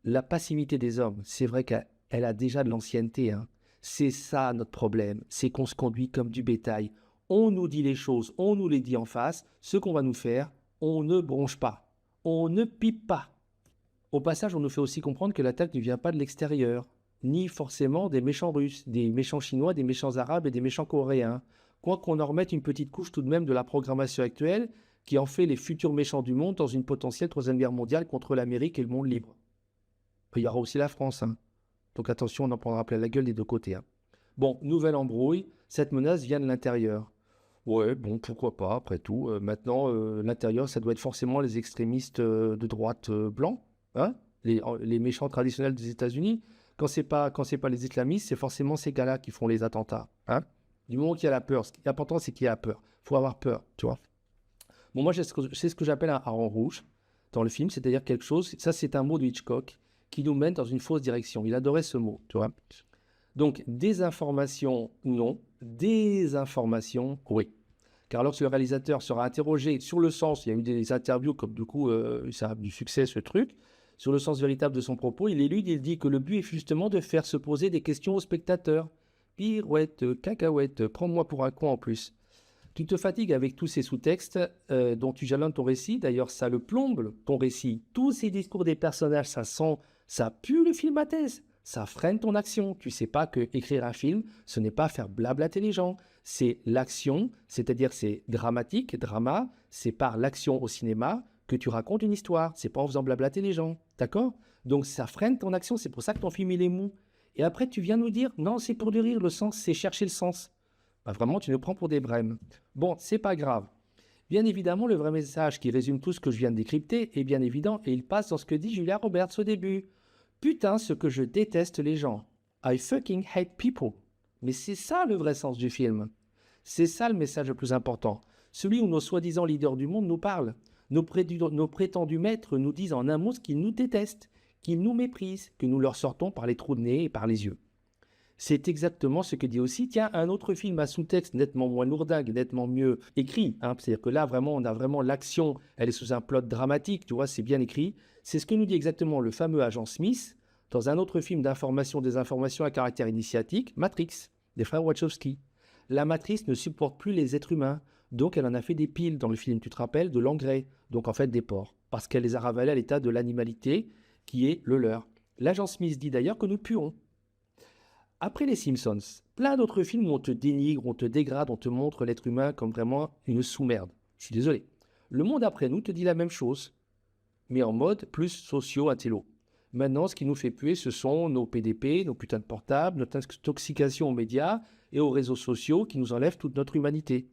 La passivité des hommes, c'est vrai qu'elle a déjà de l'ancienneté, hein. C'est ça notre problème, c'est qu'on se conduit comme du bétail. On nous dit les choses, on nous les dit en face, ce qu'on va nous faire, on ne bronche pas, on ne pipe pas. Au passage, on nous fait aussi comprendre que l'attaque ne vient pas de l'extérieur, ni forcément des méchants Russes, des méchants Chinois, des méchants Arabes et des méchants Coréens. Quoi qu'on en remette une petite couche tout de même de la programmation actuelle qui en fait les futurs méchants du monde dans une potentielle troisième guerre mondiale contre l'Amérique et le monde libre. Il y aura aussi la France, hein. Donc attention, on en prendra plein la gueule des deux côtés, hein. Bon, nouvelle embrouille, cette menace vient de l'intérieur. Ouais, bon, pourquoi pas, après tout. Maintenant, l'intérieur, ça doit être forcément les extrémistes de droite blancs, hein, les méchants traditionnels des États-Unis. Quand c'est pas les islamistes, c'est forcément ces gars-là qui font les attentats, hein. Du moment qu'il y a la peur, ce qui est important, c'est qu'il y a peur. Il faut avoir peur, tu vois. Bon, moi, c'est ce que j'appelle un hareng rouge dans le film, c'est-à-dire quelque chose, ça c'est un mot de Hitchcock, qui nous mène dans une fausse direction. Il adorait ce mot, tu vois. Donc, désinformation, non. Désinformation, oui. Car lorsque le réalisateur sera interrogé sur le sens, il y a eu des interviews comme du coup, ça a du succès ce truc, sur le sens véritable de son propos, il dit que le but est justement de faire se poser des questions aux spectateurs. Pirouette, cacahuète, prends-moi pour un con en plus. Tu te fatigues avec tous ces sous-textes dont tu jalonnes ton récit. D'ailleurs, ça le plombe, ton récit. Tous ces discours des personnages, ça sent, ça pue le film à thèse. Ça freine ton action. Tu sais pas que écrire un film, ce n'est pas faire blablater les gens. C'est l'action, c'est-à-dire c'est dramatique, drama. C'est par l'action au cinéma que tu racontes une histoire. C'est pas en faisant blablater les gens. D'accord? Donc ça freine ton action. C'est pour ça que ton film, il est mou. Et après, tu viens nous dire, non, c'est pour du rire. Le sens, c'est chercher le sens. Bah vraiment, tu nous prends pour des brèmes. Bon, c'est pas grave. Bien évidemment, le vrai message qui résume tout ce que je viens de décrypter est bien évident et il passe dans ce que dit Julia Roberts au début. Putain, ce que je déteste les gens. I fucking hate people. Mais c'est ça le vrai sens du film. C'est ça le message le plus important. Celui où nos soi-disant leaders du monde nous parlent. Nos prétendus maîtres nous disent en un mot ce qu'ils nous détestent, qu'ils nous méprisent, que nous leur sortons par les trous de nez et par les yeux. C'est exactement ce que dit aussi, tiens, un autre film à sous-texte nettement moins lourdingue, nettement mieux écrit, hein. C'est-à-dire que là, vraiment, on a vraiment l'action, elle est sous un plot dramatique, tu vois, c'est bien écrit. C'est ce que nous dit exactement le fameux agent Smith dans un autre film d'information, des informations à caractère initiatique, Matrix, des frères Wachowski. La matrice ne supporte plus les êtres humains, donc elle en a fait des piles dans le film, tu te rappelles, de l'engrais, donc en fait des porcs, parce qu'elle les a ravalés à l'état de l'animalité qui est le leur. L'agent Smith dit d'ailleurs que nous puons. Après les Simpsons, plein d'autres films où on te dénigre, on te dégrade, on te montre l'être humain comme vraiment une sous-merde. Je suis désolé. Le monde après nous te dit la même chose, mais en mode plus socio-intello. Maintenant, ce qui nous fait puer, ce sont nos PDP, nos putains de portables, notre intoxication aux médias et aux réseaux sociaux qui nous enlèvent toute notre humanité.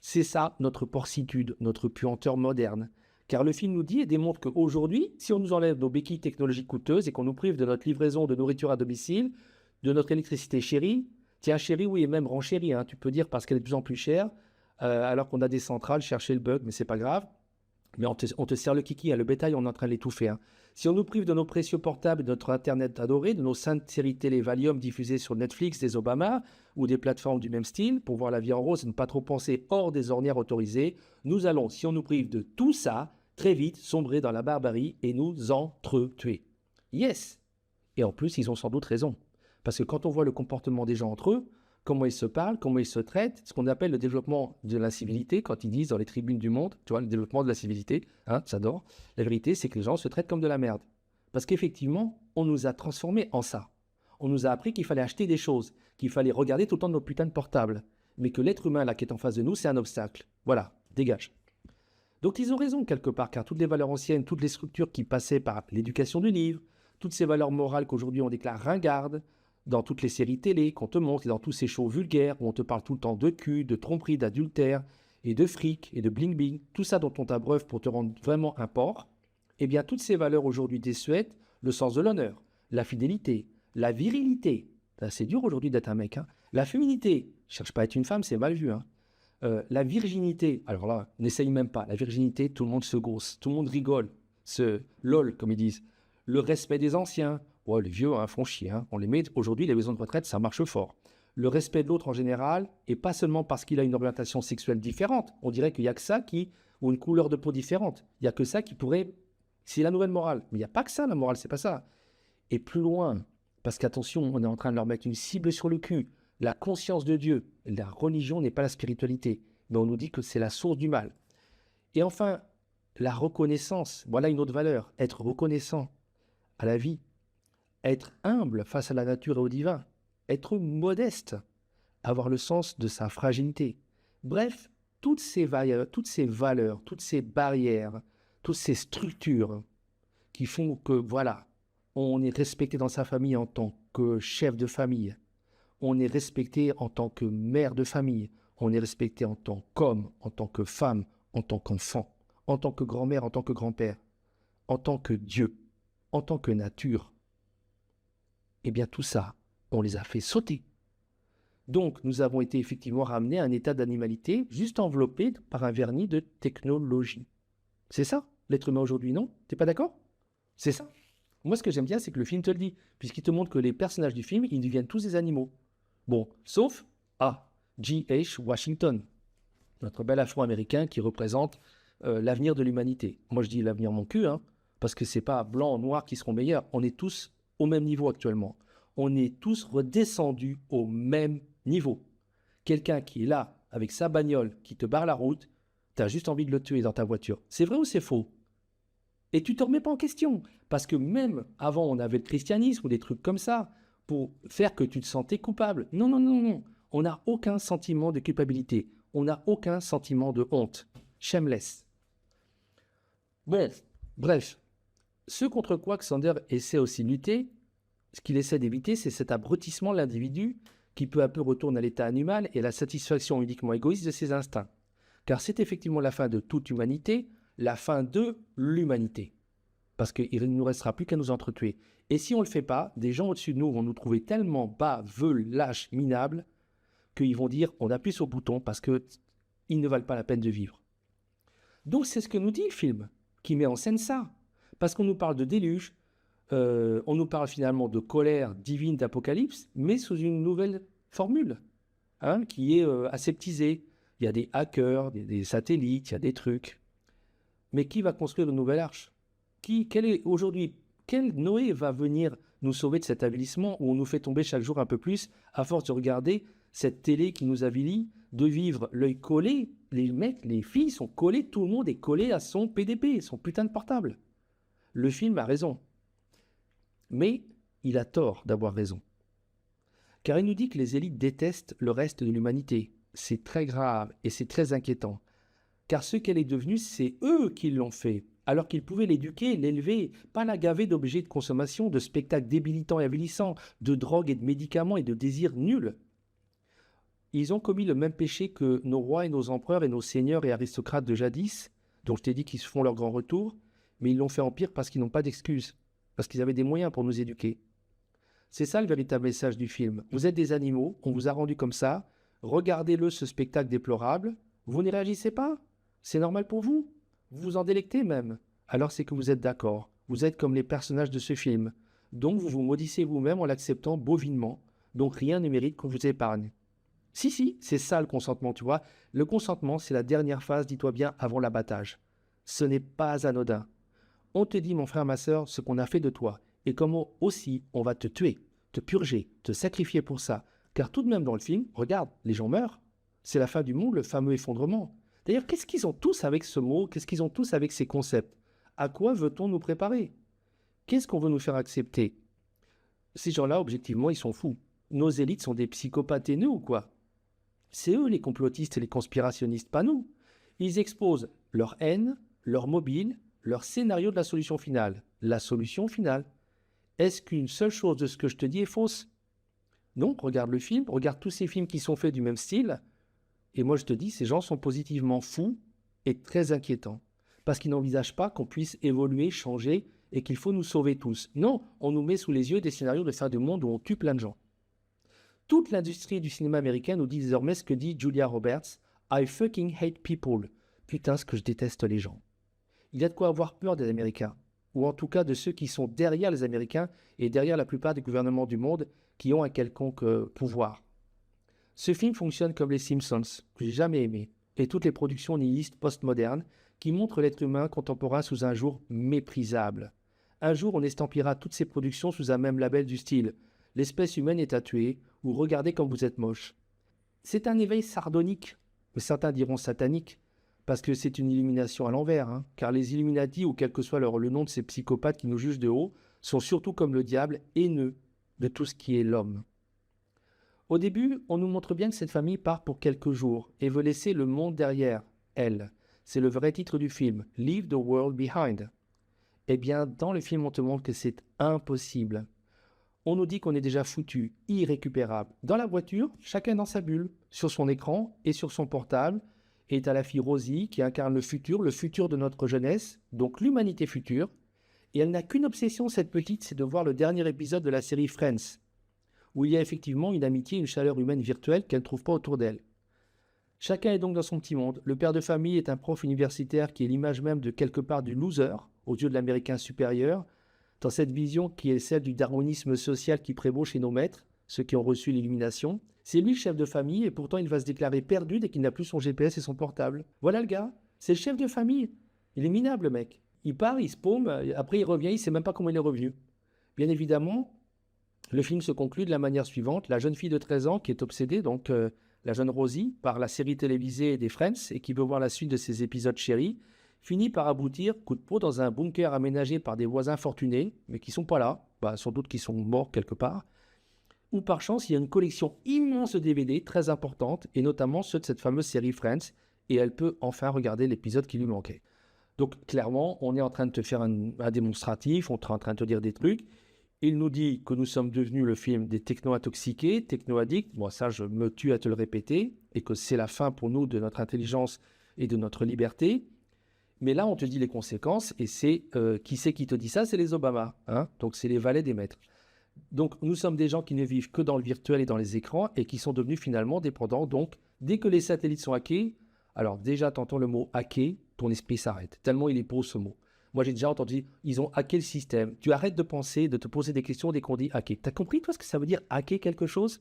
C'est ça notre porcitude, notre puanteur moderne. Car le film nous dit et démontre qu'aujourd'hui, si on nous enlève nos béquilles technologiques coûteuses et qu'on nous prive de notre livraison de nourriture à domicile, de notre électricité chérie, tiens chérie, oui, et même renchérie, hein, tu peux dire parce qu'elle est de plus en plus chère, alors qu'on a des centrales, chercher le bug, mais c'est pas grave. Mais on te sert le kiki, hein, le bétail, on est en train de l'étouffer. Hein. Si on nous prive de nos précieux portables, de notre Internet adoré, de nos saintes séries télé Valium diffusées sur Netflix, des Obama ou des plateformes du même style, pour voir la vie en rose et ne pas trop penser hors des ornières autorisées, nous allons, si on nous prive de tout ça, très vite sombrer dans la barbarie et nous entretuer. Yes! Et en plus, ils ont sans doute raison. Parce que quand on voit le comportement des gens entre eux, comment ils se parlent, comment ils se traitent, ce qu'on appelle le développement de la civilité, quand ils disent dans les tribunes du monde, tu vois, le développement de la civilité, hein, j'adore. La vérité, c'est que les gens se traitent comme de la merde. Parce qu'effectivement, on nous a transformés en ça. On nous a appris qu'il fallait acheter des choses, qu'il fallait regarder tout le temps nos putains de portables, mais que l'être humain là qui est en face de nous, c'est un obstacle. Voilà, dégage. Donc ils ont raison quelque part, car toutes les valeurs anciennes, toutes les structures qui passaient par l'éducation du livre, toutes ces valeurs morales qu'aujourd'hui on déclare ringardes, dans toutes les séries télé qu'on te montre et dans tous ces shows vulgaires où on te parle tout le temps de cul, de tromperie, d'adultère et de fric et de bling-bling, tout ça dont on t'abreuve pour te rendre vraiment un porc, eh bien toutes ces valeurs aujourd'hui désuètes, le sens de l'honneur, la fidélité, la virilité, c'est dur aujourd'hui d'être un mec, hein. La féminité, cherche pas à être une femme, c'est mal vu, hein. La virginité, alors là, n'essaye même pas, la virginité, tout le monde se grosse, tout le monde rigole, se lol comme ils disent, le respect des anciens. Ouais, les vieux font chier. Hein. On les met aujourd'hui, les maisons de retraite, ça marche fort. Le respect de l'autre en général, et pas seulement parce qu'il a une orientation sexuelle différente. On dirait qu'il n'y a que ça qui, ou une couleur de peau différente. Il n'y a que ça qui pourrait. C'est la nouvelle morale. Mais il n'y a pas que ça, la morale, c'est pas ça. Et plus loin, parce qu'attention, on est en train de leur mettre une cible sur le cul. La conscience de Dieu. La religion n'est pas la spiritualité. Mais on nous dit que c'est la source du mal. Et enfin, la reconnaissance. Voilà une autre valeur. Être reconnaissant à la vie. Être humble face à la nature et au divin, être modeste, avoir le sens de sa fragilité. Bref, toutes ces valeurs, toutes ces barrières, toutes ces structures qui font que, voilà, on est respecté dans sa famille en tant que chef de famille, on est respecté en tant que mère de famille, on est respecté en tant qu'homme, en tant que femme, en tant qu'enfant, en tant que grand-mère, en tant que grand-père, en tant que Dieu, en tant que nature. Eh bien, tout ça, on les a fait sauter. Donc, nous avons été effectivement ramenés à un état d'animalité juste enveloppé par un vernis de technologie. C'est ça, l'être humain aujourd'hui, non? T'es pas d'accord? C'est ça. Moi, ce que j'aime bien, c'est que le film te le dit, puisqu'il te montre que les personnages du film, ils deviennent tous des animaux. Bon, sauf G.H. Washington, notre bel afro-américain qui représente l'avenir de l'humanité. Moi, je dis l'avenir mon cul, hein, parce que c'est pas blanc ou noir qui seront meilleurs. On est tous au même niveau actuellement. On est tous redescendus au même niveau. Quelqu'un qui est là, avec sa bagnole, qui te barre la route, tu as juste envie de le tuer dans ta voiture. C'est vrai ou c'est faux? Et tu ne te remets pas en question. Parce que même avant, on avait le christianisme ou des trucs comme ça, pour faire que tu te sentais coupable. Non, non, non, non. On n'a aucun sentiment de culpabilité. On n'a aucun sentiment de honte. Shameless. Bon, bref. Ce contre quoi Xander essaie aussi de lutter, ce qu'il essaie d'éviter, c'est cet abrutissement de l'individu qui peu à peu retourne à l'état animal et à la satisfaction uniquement égoïste de ses instincts. Car c'est effectivement la fin de toute humanité, la fin de l'humanité. Parce qu'il ne nous restera plus qu'à nous entretuer. Et si on ne le fait pas, des gens au-dessus de nous vont nous trouver tellement bas, veuls, lâches, minables, qu'ils vont dire on appuie sur le bouton parce qu'ils ne valent pas la peine de vivre. Donc c'est ce que nous dit le film, qui met en scène ça. Parce qu'on nous parle de déluge, on nous parle finalement de colère divine d'Apocalypse, mais sous une nouvelle formule, hein, qui est aseptisée. Il y a des hackers, des satellites, il y a des trucs. Mais qui va construire une nouvelle arche? Quel Noé va venir nous sauver de cet avilissement où on nous fait tomber chaque jour un peu plus à force de regarder cette télé qui nous avilit, de vivre l'œil collé, les mecs, les filles sont collés, tout le monde est collé à son PDP, son putain de portable. Le film a raison. Mais il a tort d'avoir raison. Car il nous dit que les élites détestent le reste de l'humanité. C'est très grave et c'est très inquiétant. Car ce qu'elle est devenue, c'est eux qui l'ont fait, alors qu'ils pouvaient l'éduquer, l'élever, pas la gaver d'objets de consommation, de spectacles débilitants et avilissants, de drogues et de médicaments et de désirs nuls. Ils ont commis le même péché que nos rois et nos empereurs et nos seigneurs et aristocrates de jadis, dont je t'ai dit qu'ils se font leur grand retour, mais ils l'ont fait en pire parce qu'ils n'ont pas d'excuses, parce qu'ils avaient des moyens pour nous éduquer. C'est ça le véritable message du film. Vous êtes des animaux, on vous a rendu comme ça, regardez-le ce spectacle déplorable, Vous n'y réagissez pas? C'est normal pour vous? Vous vous en délectez même? Alors c'est que vous êtes d'accord. Vous êtes comme les personnages de ce film. Donc vous vous maudissez vous-même en l'acceptant bovinement. Donc rien ne mérite qu'on vous épargne. Si, c'est ça le consentement, tu vois. Le consentement, c'est la dernière phase, dis-toi bien, avant l'abattage. Ce n'est pas anodin. On te dit, mon frère, ma sœur, ce qu'on a fait de toi, et comment aussi on va te tuer, te purger, te sacrifier pour ça. Car tout de même dans le film, regarde, les gens meurent. C'est la fin du monde, le fameux effondrement. D'ailleurs, qu'est-ce qu'ils ont tous avec ce mot? Qu'est-ce qu'ils ont tous avec ces concepts? À quoi veut-on nous préparer? Qu'est-ce qu'on veut nous faire accepter? Ces gens-là, objectivement, ils sont fous. Nos élites sont des psychopathes haineux ou quoi? C'est eux les complotistes et les conspirationnistes, pas nous. Ils exposent leur haine, leur mobile, leur scénario de la solution finale. La solution finale. Est-ce qu'une seule chose de ce que je te dis est fausse? Non, regarde le film, regarde tous ces films qui sont faits du même style. Et moi je te dis, ces gens sont positivement fous et très inquiétants. Parce qu'ils n'envisagent pas qu'on puisse évoluer, changer et qu'il faut nous sauver tous. Non, on nous met sous les yeux des scénarios de fin du monde où on tue plein de gens. Toute l'industrie du cinéma américain nous dit désormais ce que dit Julia Roberts. I fucking hate people. Putain, ce que je déteste les gens. Il y a de quoi avoir peur des Américains. Ou en tout cas de ceux qui sont derrière les Américains et derrière la plupart des gouvernements du monde qui ont un quelconque pouvoir. Ce film fonctionne comme les Simpsons, que j'ai jamais aimé, et toutes les productions nihilistes postmodernes qui montrent l'être humain contemporain sous un jour méprisable. Un jour, on estampillera toutes ces productions sous un même label du style « L'espèce humaine est à tuer » ou « Regardez comme vous êtes moche ». C'est un éveil sardonique, mais certains diront satanique, parce que c'est une illumination à l'envers, hein, car les Illuminati, ou quel que soit le nom de ces psychopathes qui nous jugent de haut, sont surtout comme le diable, haineux de tout ce qui est l'homme. Au début, on nous montre bien que cette famille part pour quelques jours et veut laisser le monde derrière elle. C'est le vrai titre du film, Leave the World Behind. Eh bien, dans le film, on te montre que c'est impossible. On nous dit qu'on est déjà foutu, irrécupérable. Dans la voiture, chacun dans sa bulle, sur son écran et sur son portable. Et t'as la fille Rosie qui incarne le futur de notre jeunesse, donc l'humanité future. Et elle n'a qu'une obsession, cette petite, c'est de voir le dernier épisode de la série Friends, où il y a effectivement une amitié, une chaleur humaine virtuelle qu'elle ne trouve pas autour d'elle. Chacun est donc dans son petit monde. Le père de famille est un prof universitaire qui est l'image même de quelque part du loser, aux yeux de l'Américain supérieur, dans cette vision qui est celle du darwinisme social qui prévaut chez nos maîtres, ceux qui ont reçu l'illumination. C'est lui le chef de famille et pourtant il va se déclarer perdu dès qu'il n'a plus son GPS et son portable. Voilà le gars, c'est le chef de famille. Il est minable le mec. Il part, il se paume, après il revient, il ne sait même pas comment il est revenu. Bien évidemment, le film se conclut de la manière suivante. La jeune fille de 13 ans qui est obsédée, donc la jeune Rosie, par la série télévisée des Friends et qui veut voir la suite de ses épisodes chéris, finit par aboutir, coup de peau, dans un bunker aménagé par des voisins fortunés, mais qui sont pas là, sans doute qu'ils sont morts quelque part, où par chance il y a une collection immense de DVD très importante, et notamment ceux de cette fameuse série Friends, et elle peut enfin regarder l'épisode qui lui manquait. Donc clairement, on est en train de te faire un démonstratif, on est en train de te dire des trucs. Il nous dit que nous sommes devenus le film des techno-intoxiqués, techno-addicts. Moi, ça, je me tue à te le répéter, et que c'est la fin pour nous de notre intelligence et de notre liberté. Mais là, on te dit les conséquences, et c'est qui c'est qui te dit ça? C'est les Obama, hein, donc c'est les valets des maîtres. Donc nous sommes des gens qui ne vivent que dans le virtuel et dans les écrans, et qui sont devenus finalement dépendants. Donc dès que les satellites sont hackés, alors déjà t'entends le mot hacker, ton esprit s'arrête, tellement il est beau ce mot. Moi j'ai déjà entendu, ils ont hacké le système. Tu arrêtes de penser, de te poser des questions dès qu'on dit hacker. T'as compris toi ce que ça veut dire hacker quelque chose?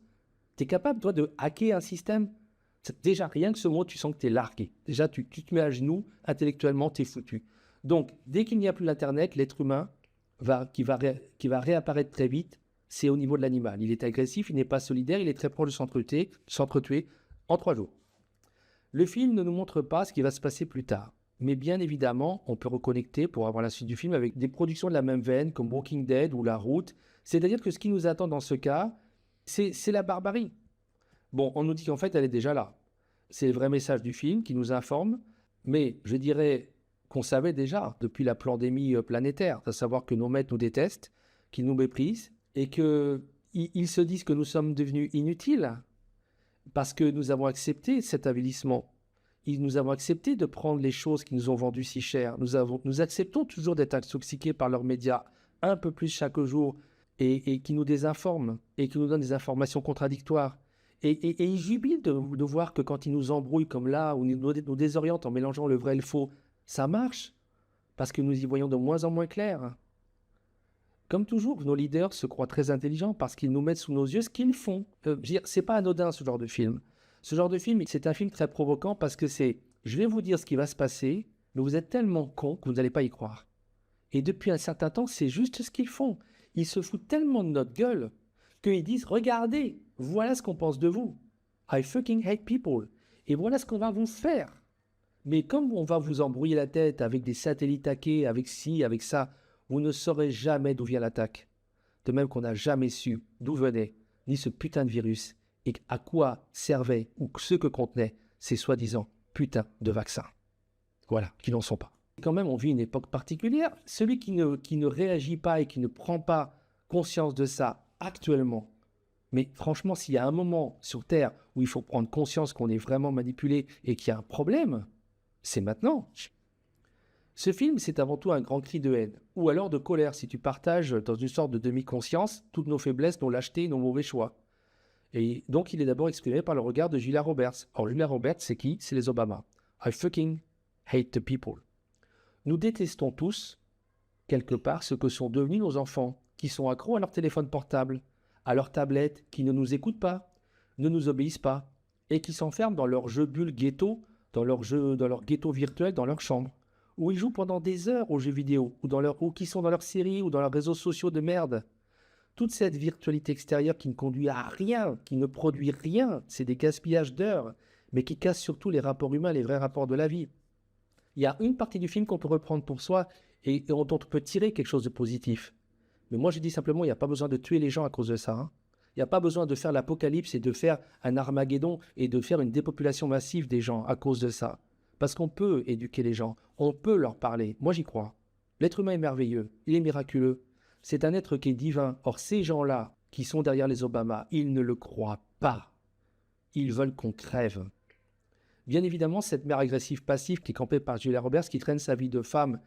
T'es capable toi de hacker un système? Déjà, rien que ce mot, tu sens que tu es largué. Déjà, tu te mets à genoux, intellectuellement, tu es foutu. Donc, dès qu'il n'y a plus l'Internet, l'être humain qui va réapparaître très vite, c'est au niveau de l'animal. Il est agressif, il n'est pas solidaire, il est très proche de s'entretuer en 3 jours. Le film ne nous montre pas ce qui va se passer plus tard. Mais bien évidemment, on peut reconnecter pour avoir la suite du film avec des productions de la même veine, comme Walking Dead ou La Route. C'est-à-dire que ce qui nous attend dans ce cas, c'est la barbarie. Bon, on nous dit qu'en fait, elle est déjà là. C'est le vrai message du film qui nous informe, mais je dirais qu'on savait déjà depuis la pandémie planétaire, à savoir que nos maîtres nous détestent, qu'ils nous méprisent, et qu'ils se disent que nous sommes devenus inutiles parce que nous avons accepté cet avilissement. Nous avons accepté de prendre les choses qui nous ont vendues si cher. Nous acceptons toujours d'être intoxiqués par leurs médias un peu plus chaque jour et qui nous désinforment et qui nous donnent des informations contradictoires. Et ils jubilent de voir que quand ils nous embrouillent comme là, ou nous désorientent en mélangeant le vrai et le faux, ça marche, parce que nous y voyons de moins en moins clair. Comme toujours, nos leaders se croient très intelligents parce qu'ils nous mettent sous nos yeux ce qu'ils font. Je veux dire, c'est pas anodin ce genre de film. Ce genre de film, c'est un film très provoquant parce que c'est, je vais vous dire ce qui va se passer, mais vous êtes tellement cons que vous n'allez pas y croire. Et depuis un certain temps, c'est juste ce qu'ils font. Ils se foutent tellement de notre gueule qu'ils disent, regardez, voilà ce qu'on pense de vous. I fucking hate people. Et voilà ce qu'on va vous faire. Mais comme on va vous embrouiller la tête avec des satellites hackés, avec ci, avec ça, vous ne saurez jamais d'où vient l'attaque. De même qu'on n'a jamais su d'où venait, ni ce putain de virus, et à quoi servait ou ce que contenait ces soi-disant putains de vaccins. Voilà, qui n'en sont pas. Quand même, on vit une époque particulière. Celui qui ne réagit pas et qui ne prend pas conscience de ça actuellement, mais franchement, s'il y a un moment sur Terre où il faut prendre conscience qu'on est vraiment manipulé et qu'il y a un problème, c'est maintenant. Ce film, c'est avant tout un grand cri de haine, ou alors de colère si tu partages dans une sorte de demi-conscience toutes nos faiblesses, nos lâchetés, nos mauvais choix. Et donc, il est d'abord exprimé par le regard de Julia Roberts. Or, Julia Roberts, c'est qui? C'est les Obama. I fucking hate the people. Nous détestons tous, quelque part, ce que sont devenus nos enfants, qui sont accros à leur téléphone portable, à leur tablette, qui ne nous écoutent pas, ne nous obéissent pas, et qui s'enferment dans leur jeu bulle ghetto, dans leur ghetto virtuel, dans leur chambre, où ils jouent pendant des heures aux jeux vidéo, ou qui sont dans leurs séries, ou dans leurs réseaux sociaux de merde. Toute cette virtualité extérieure qui ne conduit à rien, qui ne produit rien, c'est des gaspillages d'heures, mais qui cassent surtout les rapports humains, les vrais rapports de la vie. Il y a une partie du film qu'on peut reprendre pour soi et dont on peut tirer quelque chose de positif. Mais moi, je dis simplement, il n'y a pas besoin de tuer les gens à cause de ça. Il n'y a pas besoin de faire l'apocalypse et de faire un Armageddon et de faire une dépopulation massive des gens à cause de ça. Parce qu'on peut éduquer les gens, on peut leur parler. Moi, j'y crois. L'être humain est merveilleux, il est miraculeux. C'est un être qui est divin. Or, ces gens-là qui sont derrière les Obama, ils ne le croient pas. Ils veulent qu'on crève. Bien évidemment, cette mère agressive passive qui est campée par Julia Roberts, qui traîne sa vie de femme,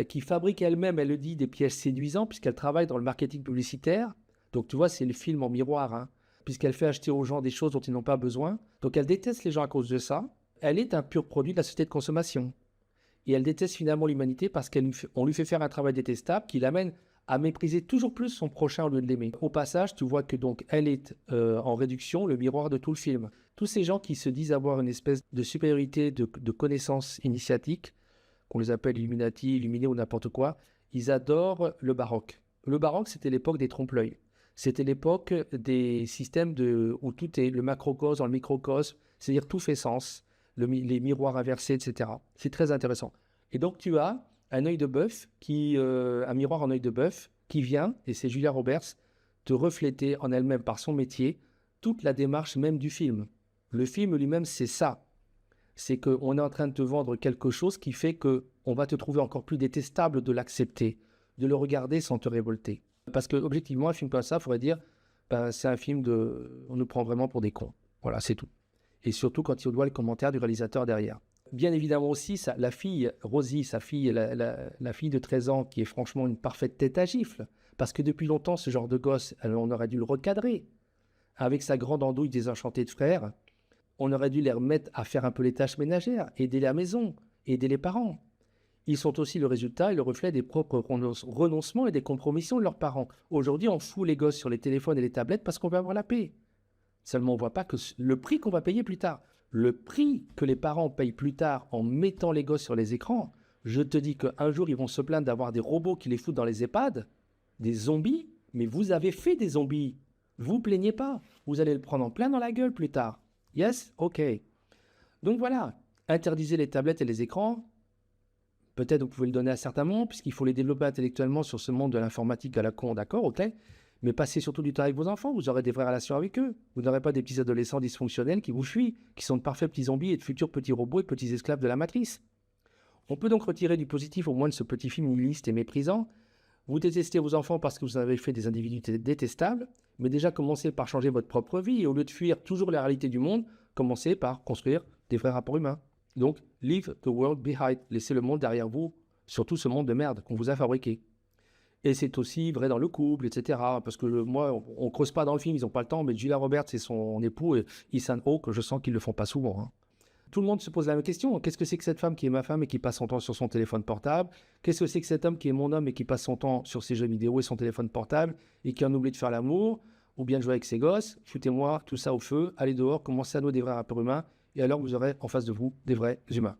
qui fabrique elle-même, elle le dit, des pièges séduisants, puisqu'elle travaille dans le marketing publicitaire. Donc, tu vois, c'est le film en miroir, puisqu'elle fait acheter aux gens des choses dont ils n'ont pas besoin. Donc, elle déteste les gens à cause de ça. Elle est un pur produit de la société de consommation. Et elle déteste finalement l'humanité parce qu'on lui fait faire un travail détestable qui l'amène à mépriser toujours plus son prochain au lieu de l'aimer. Au passage, tu vois que donc elle est en réduction, le miroir de tout le film. Tous ces gens qui se disent avoir une espèce de supériorité de connaissances initiatiques, qu'on les appelle Illuminati, Illuminés ou n'importe quoi, ils adorent le baroque. Le baroque, c'était l'époque des trompe-l'œil. C'était l'époque des systèmes où tout est le macrocosme dans le microcosme, c'est-à-dire tout fait sens, les miroirs inversés, etc. C'est très intéressant. Et donc tu as un œil de bœuf, un miroir en œil de bœuf, qui vient, et c'est Julia Roberts, te refléter en elle-même par son métier toute la démarche même du film. Le film lui-même, c'est ça. C'est qu'on est en train de te vendre quelque chose qui fait qu'on va te trouver encore plus détestable de l'accepter, de le regarder sans te révolter. Parce que objectivement, un film comme ça, il faudrait dire, c'est un film on nous prend vraiment pour des cons. Voilà, c'est tout. Et surtout quand il doit le commentaire du réalisateur derrière. Bien évidemment aussi, la fille, Rosie, sa fille, la fille de 13 ans, qui est franchement une parfaite tête à gifle, parce que depuis longtemps, ce genre de gosse, on aurait dû le recadrer. Avec sa grande andouille désenchantée de frères, on aurait dû les remettre à faire un peu les tâches ménagères, aider la maison, aider les parents. Ils sont aussi le résultat et le reflet des propres renoncements et des compromissions de leurs parents. Aujourd'hui, on fout les gosses sur les téléphones et les tablettes parce qu'on veut avoir la paix. Seulement, on ne voit pas que le prix qu'on va payer plus tard, le prix que les parents payent plus tard en mettant les gosses sur les écrans, je te dis qu'un jour, ils vont se plaindre d'avoir des robots qui les foutent dans les EHPAD, des zombies, mais vous avez fait des zombies. Vous plaignez pas. Vous allez le prendre en plein dans la gueule plus tard. Yes? Ok. Donc voilà, interdisez les tablettes et les écrans. Peut-être vous pouvez le donner à certains mondes, puisqu'il faut les développer intellectuellement sur ce monde de l'informatique à la con, d'accord, ok. Mais passez surtout du temps avec vos enfants, vous aurez des vraies relations avec eux. Vous n'aurez pas des petits adolescents dysfonctionnels qui vous fuient, qui sont de parfaits petits zombies et de futurs petits robots et de petits esclaves de la matrice. On peut donc retirer du positif au moins de ce petit film nihiliste et méprisant. Vous détestez vos enfants parce que vous avez fait des individus détestables, mais déjà commencez par changer votre propre vie et au lieu de fuir toujours la réalité du monde, commencez par construire des vrais rapports humains. Donc, leave the world behind, laissez le monde derrière vous, surtout ce monde de merde qu'on vous a fabriqué. Et c'est aussi vrai dans le couple, etc. Parce que moi, on ne creuse pas dans le film, ils n'ont pas le temps, mais Julia Roberts et son époux, Ethan Hawke, je sens qu'ils ne le font pas souvent, hein. Tout le monde se pose la même question. Qu'est-ce que c'est que cette femme qui est ma femme et qui passe son temps sur son téléphone portable? Qu'est-ce que c'est que cet homme qui est mon homme et qui passe son temps sur ses jeux vidéo et son téléphone portable et qui en oublie de faire l'amour ou bien de jouer avec ses gosses? Foutez-moi tout ça au feu, allez dehors, commencez à nouer des vrais rapports humains et alors vous aurez en face de vous des vrais humains.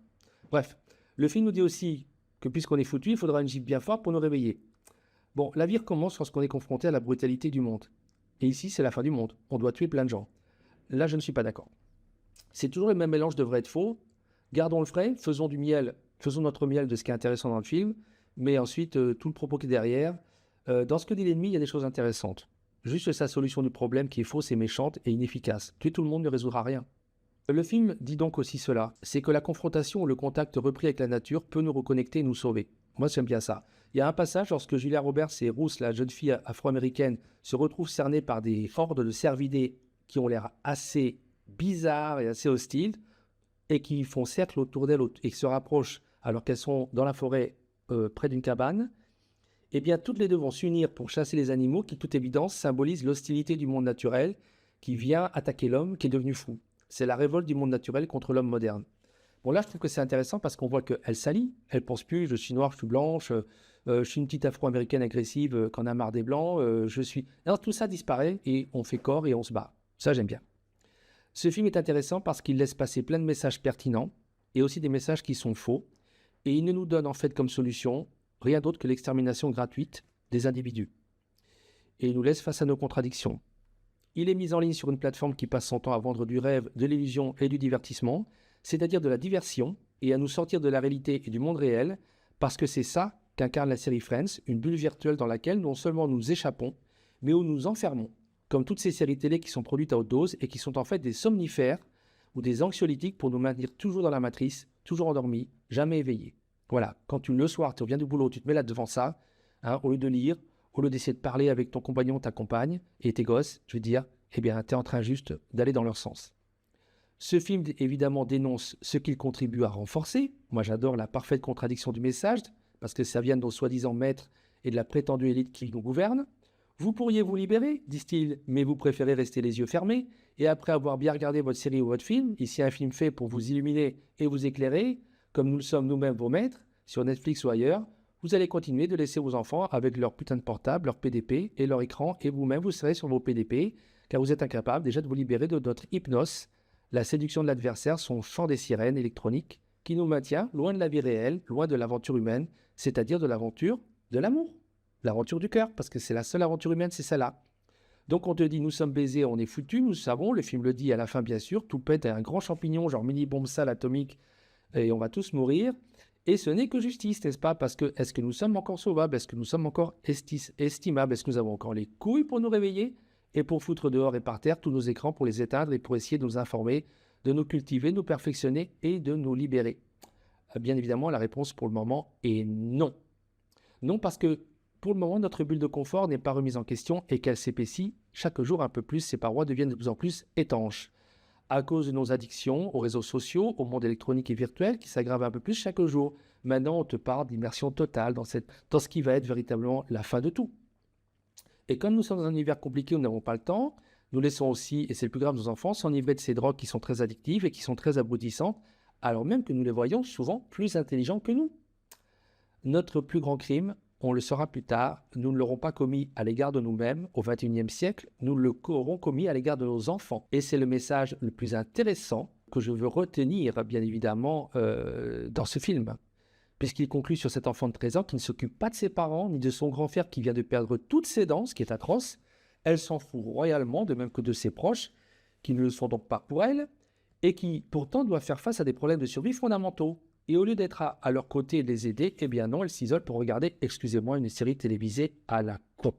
Bref, le film nous dit aussi que puisqu'on est foutu, il faudra une gifle bien forte pour nous réveiller. Bon, la vie recommence lorsqu'on est confronté à la brutalité du monde. Et ici, c'est la fin du monde. On doit tuer plein de gens. Là, je ne suis pas d'accord. C'est toujours le même mélange de vrai et de faux. Gardons le frais, faisons du miel, faisons notre miel de ce qui est intéressant dans le film, mais ensuite, tout le propos qui est derrière. Dans ce que dit l'ennemi, il y a des choses intéressantes. Juste sa solution du problème qui est fausse et méchante et inefficace. Tuer tout le monde ne résoudra rien. Le film dit donc aussi cela, c'est que la confrontation ou le contact repris avec la nature peut nous reconnecter et nous sauver. Moi, j'aime bien ça. Il y a un passage lorsque Julia Roberts et Ruth, la jeune fille afro-américaine, se retrouvent cernés par des hordes de cervidés qui ont l'air assez bizarres et assez hostiles et qui font cercle autour d'elles et qui se rapprochent alors qu'elles sont dans la forêt près d'une cabane. Eh bien, toutes les deux vont s'unir pour chasser les animaux qui, toute évidence, symbolisent l'hostilité du monde naturel qui vient attaquer l'homme qui est devenu fou. C'est la révolte du monde naturel contre l'homme moderne. Bon, là, je trouve que c'est intéressant parce qu'on voit qu'elle s'allie. Elle pense plus, je suis noire, je suis blanche, je suis une petite afro-américaine agressive qu'on a marre des blancs, je suis... Alors, tout ça disparaît et on fait corps et on se bat. Ça, j'aime bien. Ce film est intéressant parce qu'il laisse passer plein de messages pertinents et aussi des messages qui sont faux. Et il ne nous donne en fait comme solution rien d'autre que l'extermination gratuite des individus. Et il nous laisse face à nos contradictions. Il est mis en ligne sur une plateforme qui passe son temps à vendre du rêve, de l'illusion et du divertissement, c'est-à-dire de la diversion, et à nous sortir de la réalité et du monde réel, parce que c'est ça qu'incarne la série Friends, une bulle virtuelle dans laquelle non seulement nous échappons, mais où nous enfermons, comme toutes ces séries télé qui sont produites à haute dose et qui sont en fait des somnifères ou des anxiolytiques pour nous maintenir toujours dans la matrice, toujours endormis, jamais éveillés. Voilà, quand le soir, tu reviens du boulot, tu te mets là devant ça, hein, au lieu de lire, au lieu d'essayer de parler avec ton compagnon, ta compagne et tes gosses, je veux dire, eh bien, tu es en train juste d'aller dans leur sens. Ce film, évidemment, dénonce ce qu'il contribue à renforcer. Moi, j'adore la parfaite contradiction du message, parce que ça vient de nos soi-disant maîtres et de la prétendue élite qui nous gouverne. Vous pourriez vous libérer, disent-ils, mais vous préférez rester les yeux fermés, et après avoir bien regardé votre série ou votre film, ici un film fait pour vous illuminer et vous éclairer, comme nous le sommes nous-mêmes vos maîtres, sur Netflix ou ailleurs, vous allez continuer de laisser vos enfants avec leur putain de portable, leur PDP et leur écran, et vous-même vous serez sur vos PDP, car vous êtes incapable déjà de vous libérer de notre hypnose, la séduction de l'adversaire, son chant des sirènes électroniques, qui nous maintient loin de la vie réelle, loin de l'aventure humaine, c'est-à-dire de l'aventure de l'amour, l'aventure du cœur, parce que c'est la seule aventure humaine, c'est celle-là. Donc on te dit, nous sommes baisés, on est foutus, nous savons, le film le dit à la fin bien sûr, tout pète à un grand champignon, genre mini-bombe sale atomique, et on va tous mourir. Et ce n'est que justice, n'est-ce pas? Parce que est-ce que nous sommes encore sauvables? Est-ce que nous sommes encore estimables? Est-ce que nous avons encore les couilles pour nous réveiller et pour foutre dehors et par terre tous nos écrans pour les éteindre et pour essayer de nous informer, de nous cultiver, de nous perfectionner et de nous libérer? Bien évidemment, la réponse pour le moment est non. Non, parce que pour le moment, notre bulle de confort n'est pas remise en question et qu'elle s'épaissit chaque jour un peu plus, ses parois deviennent de plus en plus étanches. À cause de nos addictions aux réseaux sociaux, au monde électronique et virtuel qui s'aggrave un peu plus chaque jour. Maintenant, on te parle d'immersion totale dans ce qui va être véritablement la fin de tout. Et comme nous sommes dans un univers compliqué où nous n'avons pas le temps, nous laissons aussi, et c'est le plus grave de nos enfants, s'enivrer de ces drogues qui sont très addictives et qui sont très abrutissantes, alors même que nous les voyons souvent plus intelligents que nous. Notre plus grand crime, on le saura plus tard, nous ne l'aurons pas commis à l'égard de nous-mêmes au XXIe siècle, nous l'aurons commis à l'égard de nos enfants. Et c'est le message le plus intéressant que je veux retenir, bien évidemment, dans ce film. Puisqu'il conclut sur cet enfant de 13 ans qui ne s'occupe pas de ses parents, ni de son grand frère qui vient de perdre toutes ses dents, ce qui est atroce. Elle s'en fout royalement, de même que de ses proches, qui ne le sont donc pas pour elle, et qui pourtant doivent faire face à des problèmes de survie fondamentaux. Et au lieu d'être à leur côté et de les aider, eh bien non, elle s'isole pour regarder, excusez-moi, une série télévisée à la con.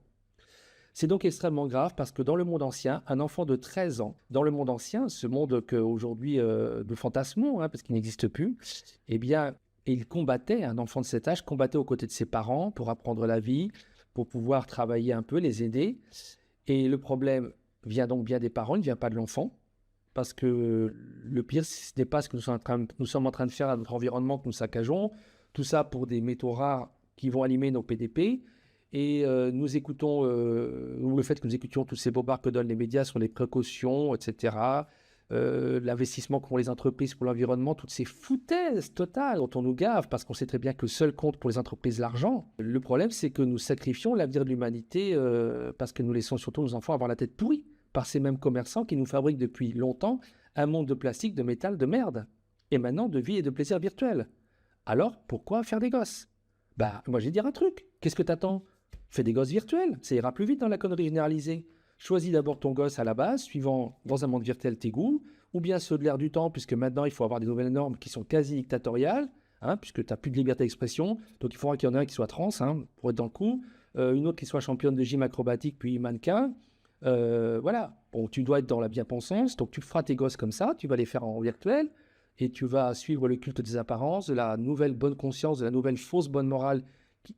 C'est donc extrêmement grave parce que dans le monde ancien, un enfant de 13 ans, dans le monde ancien, ce monde qu'aujourd'hui nous fantasmons, parce qu'il n'existe plus, eh bien, il combattait, un enfant de cet âge combattait aux côtés de ses parents pour apprendre la vie, pour pouvoir travailler un peu, les aider. Et le problème vient donc bien des parents, il ne vient pas de l'enfant. Parce que le pire, ce n'est pas ce que nous sommes en train de faire à notre environnement que nous saccageons. Tout ça pour des métaux rares qui vont animer nos PDP. et nous écoutons, ou le fait que nous écoutions tous ces bobards que donnent les médias sur les précautions, etc., l'investissement qu'ont les entreprises pour l'environnement, toutes ces foutaises totales dont on nous gave parce qu'on sait très bien que seul compte pour les entreprises l'argent. Le problème, c'est que nous sacrifions l'avenir de l'humanité parce que nous laissons surtout nos enfants avoir la tête pourrie par ces mêmes commerçants qui nous fabriquent depuis longtemps un monde de plastique, de métal, de merde, et maintenant de vie et de plaisir virtuel. Alors, pourquoi faire des gosses? Bah, moi, je vais dire un truc. Qu'est-ce que t'attends? Fais des gosses virtuels, ça ira plus vite dans la connerie généralisée. Choisis d'abord ton gosse à la base, suivant dans un monde virtuel tes goûts, ou bien ceux de l'air du temps, puisque maintenant il faut avoir des nouvelles normes qui sont quasi dictatoriales, puisque tu n'as plus de liberté d'expression, donc il faudra qu'il y en ait un qui soit trans, pour être dans le coup, une autre qui soit championne de gym acrobatique, puis mannequin. Voilà, bon, tu dois être dans la bien-pensance, donc tu feras tes gosses comme ça, tu vas les faire en virtuel, et tu vas suivre le culte des apparences, de la nouvelle bonne conscience, de la nouvelle fausse bonne morale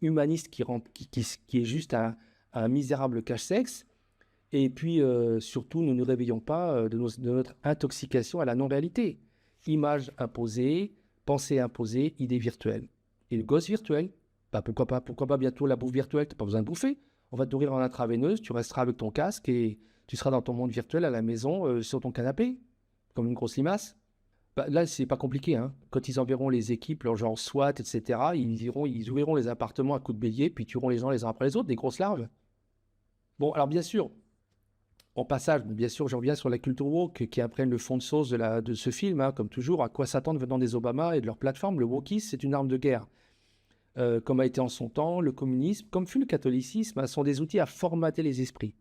humaniste qui est juste un misérable cache-sexe. Et puis, surtout, nous ne nous réveillons pas de notre intoxication à la non-réalité. Images imposées, pensées imposées, idées virtuelles. Et le gosse virtuel, bah, pourquoi pas bientôt la bouffe virtuelle, tu n'as pas besoin de bouffer. On va te nourrir en intraveineuse, tu resteras avec ton casque et tu seras dans ton monde virtuel à la maison, sur ton canapé, comme une grosse limace. Bah, là, c'est pas compliqué. Quand ils enverront les équipes, leur genre SWAT, etc., ils ouvriront les appartements à coups de bélier, puis tueront les gens les uns après les autres, des grosses larves. Bon, alors bien sûr, en passage, bien sûr, j'en reviens sur la culture woke qui apprennent le fond de sauce de ce film, comme toujours, à quoi s'attendre venant des Obama et de leur plateforme. Le wokisme, c'est une arme de guerre. Comme a été en son temps, le communisme, comme fut le catholicisme, sont des outils à formater les esprits.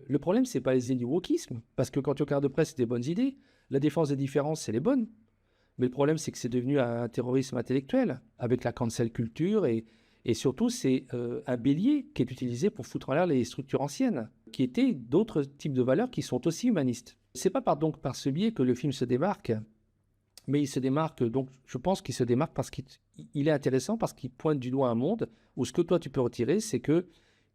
Le problème, c'est pas les idées du wokisme, parce que quand tu regardes de près, c'est des bonnes idées. La défense des différences, c'est les bonnes. Mais le problème, c'est que c'est devenu un terrorisme intellectuel, avec la cancel culture, et surtout, c'est un bélier qui est utilisé pour foutre en l'air les structures anciennes, qui étaient d'autres types de valeurs qui sont aussi humanistes. C'est pas donc par ce biais que le film se démarque, mais il se démarque, donc je pense qu'il se démarque parce qu'il est intéressant, parce qu'il pointe du doigt un monde où ce que toi tu peux retirer, c'est que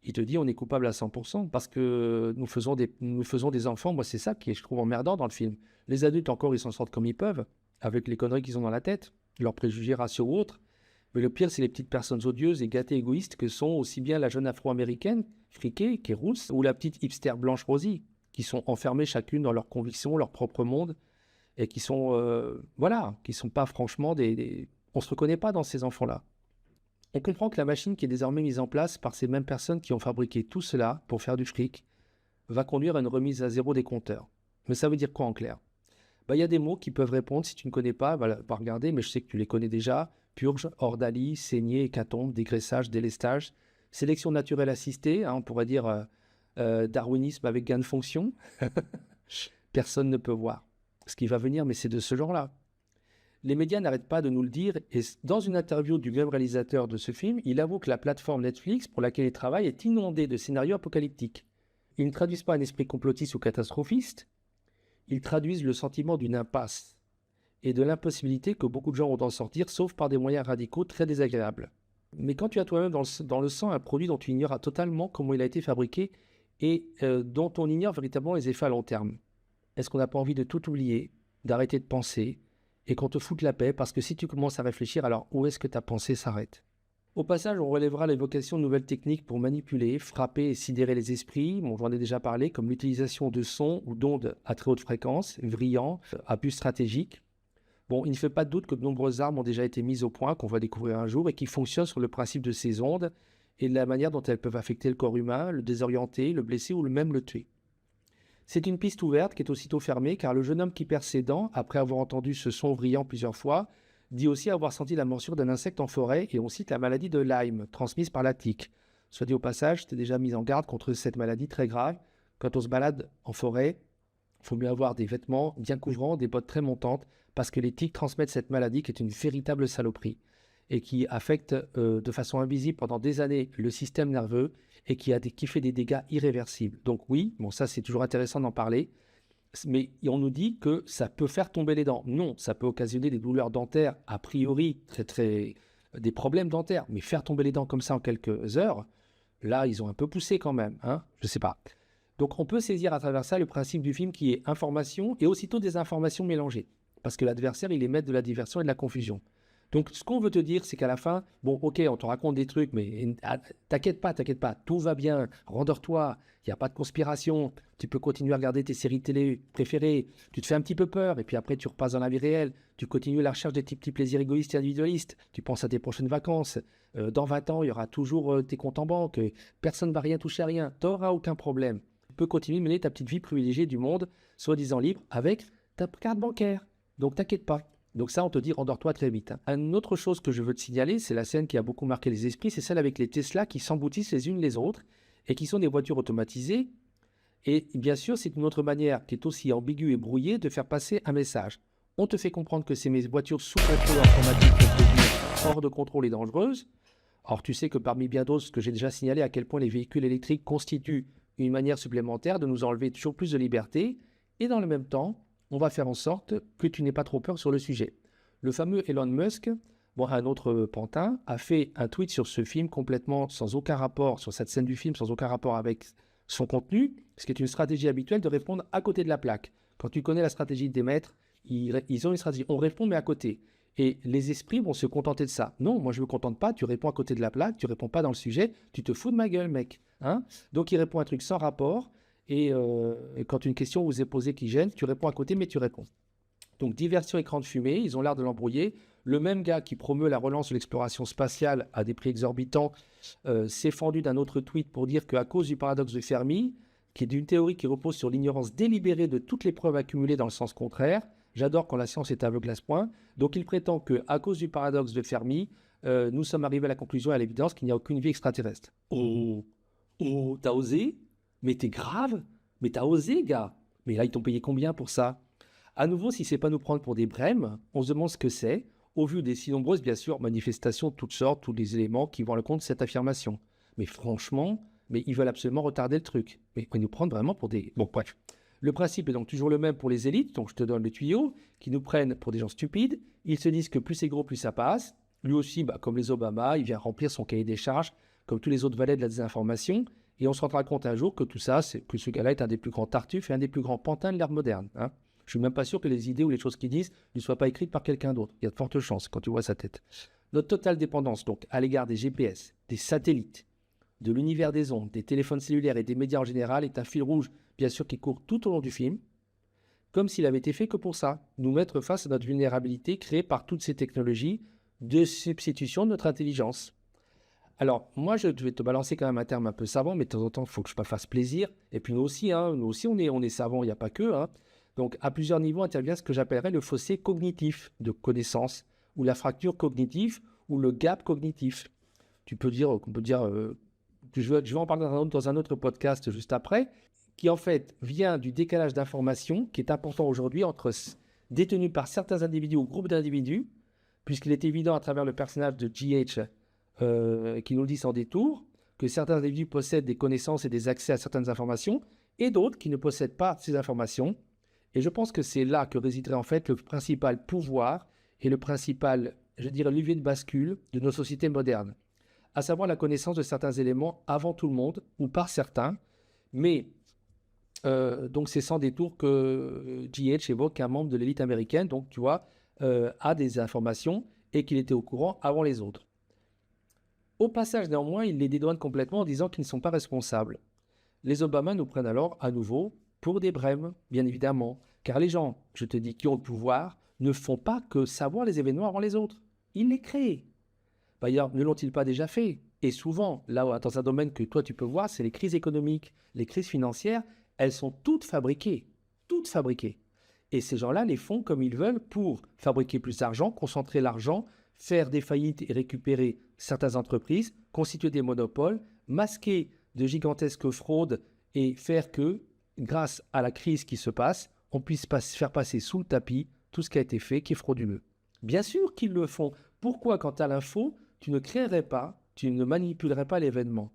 il te dit on est coupable à 100%, parce que nous faisons des enfants. Moi, c'est ça qui est, je trouve, emmerdant dans le film. Les adultes, encore, ils s'en sortent comme ils peuvent, avec les conneries qu'ils ont dans la tête, leurs préjugés raciaux ou autres. Mais le pire, c'est les petites personnes odieuses et gâtées égoïstes que sont aussi bien la jeune afro-américaine, friquée, qui est rousse, ou la petite hipster blanche Rosie, qui sont enfermées chacune dans leurs convictions, leur propre monde, et qui sont, qui sont pas franchement On se reconnaît pas dans ces enfants-là. On comprend que la machine qui est désormais mise en place par ces mêmes personnes qui ont fabriqué tout cela pour faire du fric va conduire à une remise à zéro des compteurs. Mais ça veut dire quoi en clair? Bah, y a des mots qui peuvent répondre. Si tu ne connais pas, va regarder, mais je sais que tu les connais déjà. Purge, ordalie, saignée, hécatombe, dégraissage, délestage, sélection naturelle assistée, on pourrait dire darwinisme avec gain de fonction. Personne ne peut voir ce qui va venir, mais c'est de ce genre-là. Les médias n'arrêtent pas de nous le dire, et dans une interview du même réalisateur de ce film, il avoue que la plateforme Netflix pour laquelle il travaille est inondée de scénarios apocalyptiques. Ils ne traduisent pas un esprit complotiste ou catastrophiste, ils traduisent le sentiment d'une impasse et de l'impossibilité que beaucoup de gens ont d'en sortir, sauf par des moyens radicaux très désagréables. Mais quand tu as toi-même dans le sang un produit dont tu ignores totalement comment il a été fabriqué et dont on ignore véritablement les effets à long terme, est-ce qu'on n'a pas envie de tout oublier, d'arrêter de penser et qu'on te foute la paix? Parce que si tu commences à réfléchir, alors où est-ce que ta pensée s'arrête? Au passage, on relèvera l'évocation de nouvelles techniques pour manipuler, frapper et sidérer les esprits. Bon, j'en ai déjà parlé, comme l'utilisation de sons ou d'ondes à très haute fréquence, brillants, à but stratégique. Bon, il ne fait pas de doute que de nombreuses armes ont déjà été mises au point, qu'on va découvrir un jour, et qui fonctionnent sur le principe de ces ondes et de la manière dont elles peuvent affecter le corps humain, le désorienter, le blesser ou même le tuer. C'est une piste ouverte qui est aussitôt fermée, car le jeune homme qui perd ses dents, après avoir entendu ce son brillant plusieurs fois, dit aussi avoir senti la morsure d'un insecte en forêt, et on cite la maladie de Lyme, transmise par la tique. Soit dit au passage, j'étais déjà mis en garde contre cette maladie très grave. Quand on se balade en forêt, il faut mieux avoir des vêtements bien couvrants, des bottes très montantes, parce que les tiques transmettent cette maladie qui est une véritable saloperie et qui affecte de façon invisible pendant des années le système nerveux et qui fait des dégâts irréversibles. Donc oui, bon ça c'est toujours intéressant d'en parler, mais on nous dit que ça peut faire tomber les dents. Non, ça peut occasionner des douleurs dentaires, a priori des problèmes dentaires, mais faire tomber les dents comme ça en quelques heures, là ils ont un peu poussé quand même, je sais pas. Donc on peut saisir à travers ça le principe du film qui est information et aussitôt des informations mélangées, parce que l'adversaire il est maître de la diversion et de la confusion. Donc, ce qu'on veut te dire, c'est qu'à la fin, bon, ok, on te raconte des trucs, mais t'inquiète pas, tout va bien, rendors-toi, il n'y a pas de conspiration, tu peux continuer à regarder tes séries télé préférées, tu te fais un petit peu peur, et puis après, tu repasses dans la vie réelle, tu continues la recherche des petits plaisirs égoïstes et individualistes, tu penses à tes prochaines vacances, dans 20 ans, il y aura toujours tes comptes en banque, personne ne va rien toucher à rien, tu n'auras aucun problème. Tu peux continuer de mener ta petite vie privilégiée du monde, soi-disant libre, avec ta carte bancaire. Donc, t'inquiète pas. Donc ça, on te dit, rendors-toi très vite. Une autre chose que je veux te signaler, c'est la scène qui a beaucoup marqué les esprits, c'est celle avec les Tesla qui s'emboutissent les unes les autres et qui sont des voitures automatisées. Et bien sûr, c'est une autre manière qui est aussi ambiguë et brouillée de faire passer un message. On te fait comprendre que ces voitures sous contrôle informatique peuvent devenir hors de contrôle et dangereuses. Or, tu sais que parmi bien d'autres, ce que j'ai déjà signalé, à quel point les véhicules électriques constituent une manière supplémentaire de nous enlever toujours plus de liberté. Et dans le même temps, on va faire en sorte que tu n'aies pas trop peur sur le sujet. Le fameux Elon Musk, bon, un autre pantin, a fait un tweet sur ce film complètement sans aucun rapport, sur cette scène du film, sans aucun rapport avec son contenu, ce qui est une stratégie habituelle de répondre à côté de la plaque. Quand tu connais la stratégie des maîtres, ils ont une stratégie. On répond, mais à côté. Et les esprits vont se contenter de ça. Non, moi je ne me contente pas, tu réponds à côté de la plaque, tu réponds pas dans le sujet, tu te fous de ma gueule, mec. Hein? Donc il répond un truc sans rapport. Et quand une question vous est posée qui gêne, tu réponds à côté, mais tu réponds. Donc, diversion écran de fumée, ils ont l'air de l'embrouiller. Le même gars qui promeut la relance de l'exploration spatiale à des prix exorbitants s'est fendu d'un autre tweet pour dire qu'à cause du paradoxe de Fermi, qui est d'une théorie qui repose sur l'ignorance délibérée de toutes les preuves accumulées dans le sens contraire, j'adore quand la science est aveugle à ce point, donc il prétend qu'à cause du paradoxe de Fermi, nous sommes arrivés à la conclusion et à l'évidence qu'il n'y a aucune vie extraterrestre. Oh, t'as osé? Mais t'es grave? Mais t'as osé, gars? Mais là, ils t'ont payé combien pour ça? À nouveau, si c'est pas nous prendre pour des brèmes, on se demande ce que c'est, au vu des si nombreuses, bien sûr, manifestations de toutes sortes, tous les éléments qui vont à l'encontre de cette affirmation. Mais franchement, mais ils veulent absolument retarder le truc. Mais ils nous prennent vraiment pour des... Bon, bref. Le principe est donc toujours le même pour les élites, donc je te donne le tuyau, qui nous prennent pour des gens stupides. Ils se disent que plus c'est gros, plus ça passe. Lui aussi, comme les Obama, il vient remplir son cahier des charges, comme tous les autres valets de la désinformation. Et on se rendra compte un jour que tout ça, c'est que ce gars-là est un des plus grands tartuffes et un des plus grands pantins de l'ère moderne. Hein. Je suis même pas sûr que les idées ou les choses qu'ils disent ne soient pas écrites par quelqu'un d'autre. Il y a de fortes chances quand tu vois sa tête. Notre totale dépendance donc à l'égard des GPS, des satellites, de l'univers des ondes, des téléphones cellulaires et des médias en général est un fil rouge, bien sûr, qui court tout au long du film, comme s'il avait été fait que pour ça, nous mettre face à notre vulnérabilité créée par toutes ces technologies de substitution de notre intelligence. Alors, moi, je vais te balancer quand même un terme un peu savant, mais de temps en temps, il faut que je me fasse plaisir. Et puis nous aussi, on est savants, il n'y a pas que. Hein. Donc, à plusieurs niveaux intervient ce que j'appellerais le fossé cognitif de connaissance, ou la fracture cognitive, ou le gap cognitif. On peut dire que je vais en parler dans un autre podcast juste après, qui en fait vient du décalage d'informations qui est important aujourd'hui entre détenu par certains individus ou groupes d'individus, puisqu'il est évident à travers le personnage de G.H., qui nous le dit sans détour, que certains individus possèdent des connaissances et des accès à certaines informations, et d'autres qui ne possèdent pas ces informations. Et je pense que c'est là que résiderait en fait le principal pouvoir et le principal, je dirais, levier de bascule de nos sociétés modernes, à savoir la connaissance de certains éléments avant tout le monde, ou par certains, mais donc c'est sans détour que G.H. évoque qu'un membre de l'élite américaine, donc tu vois, a des informations et qu'il était au courant avant les autres. Au passage, néanmoins, il les dédouane complètement en disant qu'ils ne sont pas responsables. Les Obama nous prennent alors à nouveau pour des brèmes, bien évidemment, car les gens, je te dis, qui ont le pouvoir, ne font pas que savoir les événements avant les autres. Ils les créent. D'ailleurs, ne l'ont-ils pas déjà fait? Et souvent, là, dans un domaine que toi tu peux voir, c'est les crises économiques, les crises financières, elles sont toutes fabriquées. Toutes fabriquées. Et ces gens-là les font comme ils veulent pour fabriquer plus d'argent, concentrer l'argent, faire des faillites et récupérer certaines entreprises, constituer des monopoles, masquer de gigantesques fraudes et faire que, grâce à la crise qui se passe, on puisse faire passer sous le tapis tout ce qui a été fait qui est frauduleux. Bien sûr qu'ils le font. Pourquoi, quand tu as l'info, tu ne créerais pas, tu ne manipulerais pas l'événement?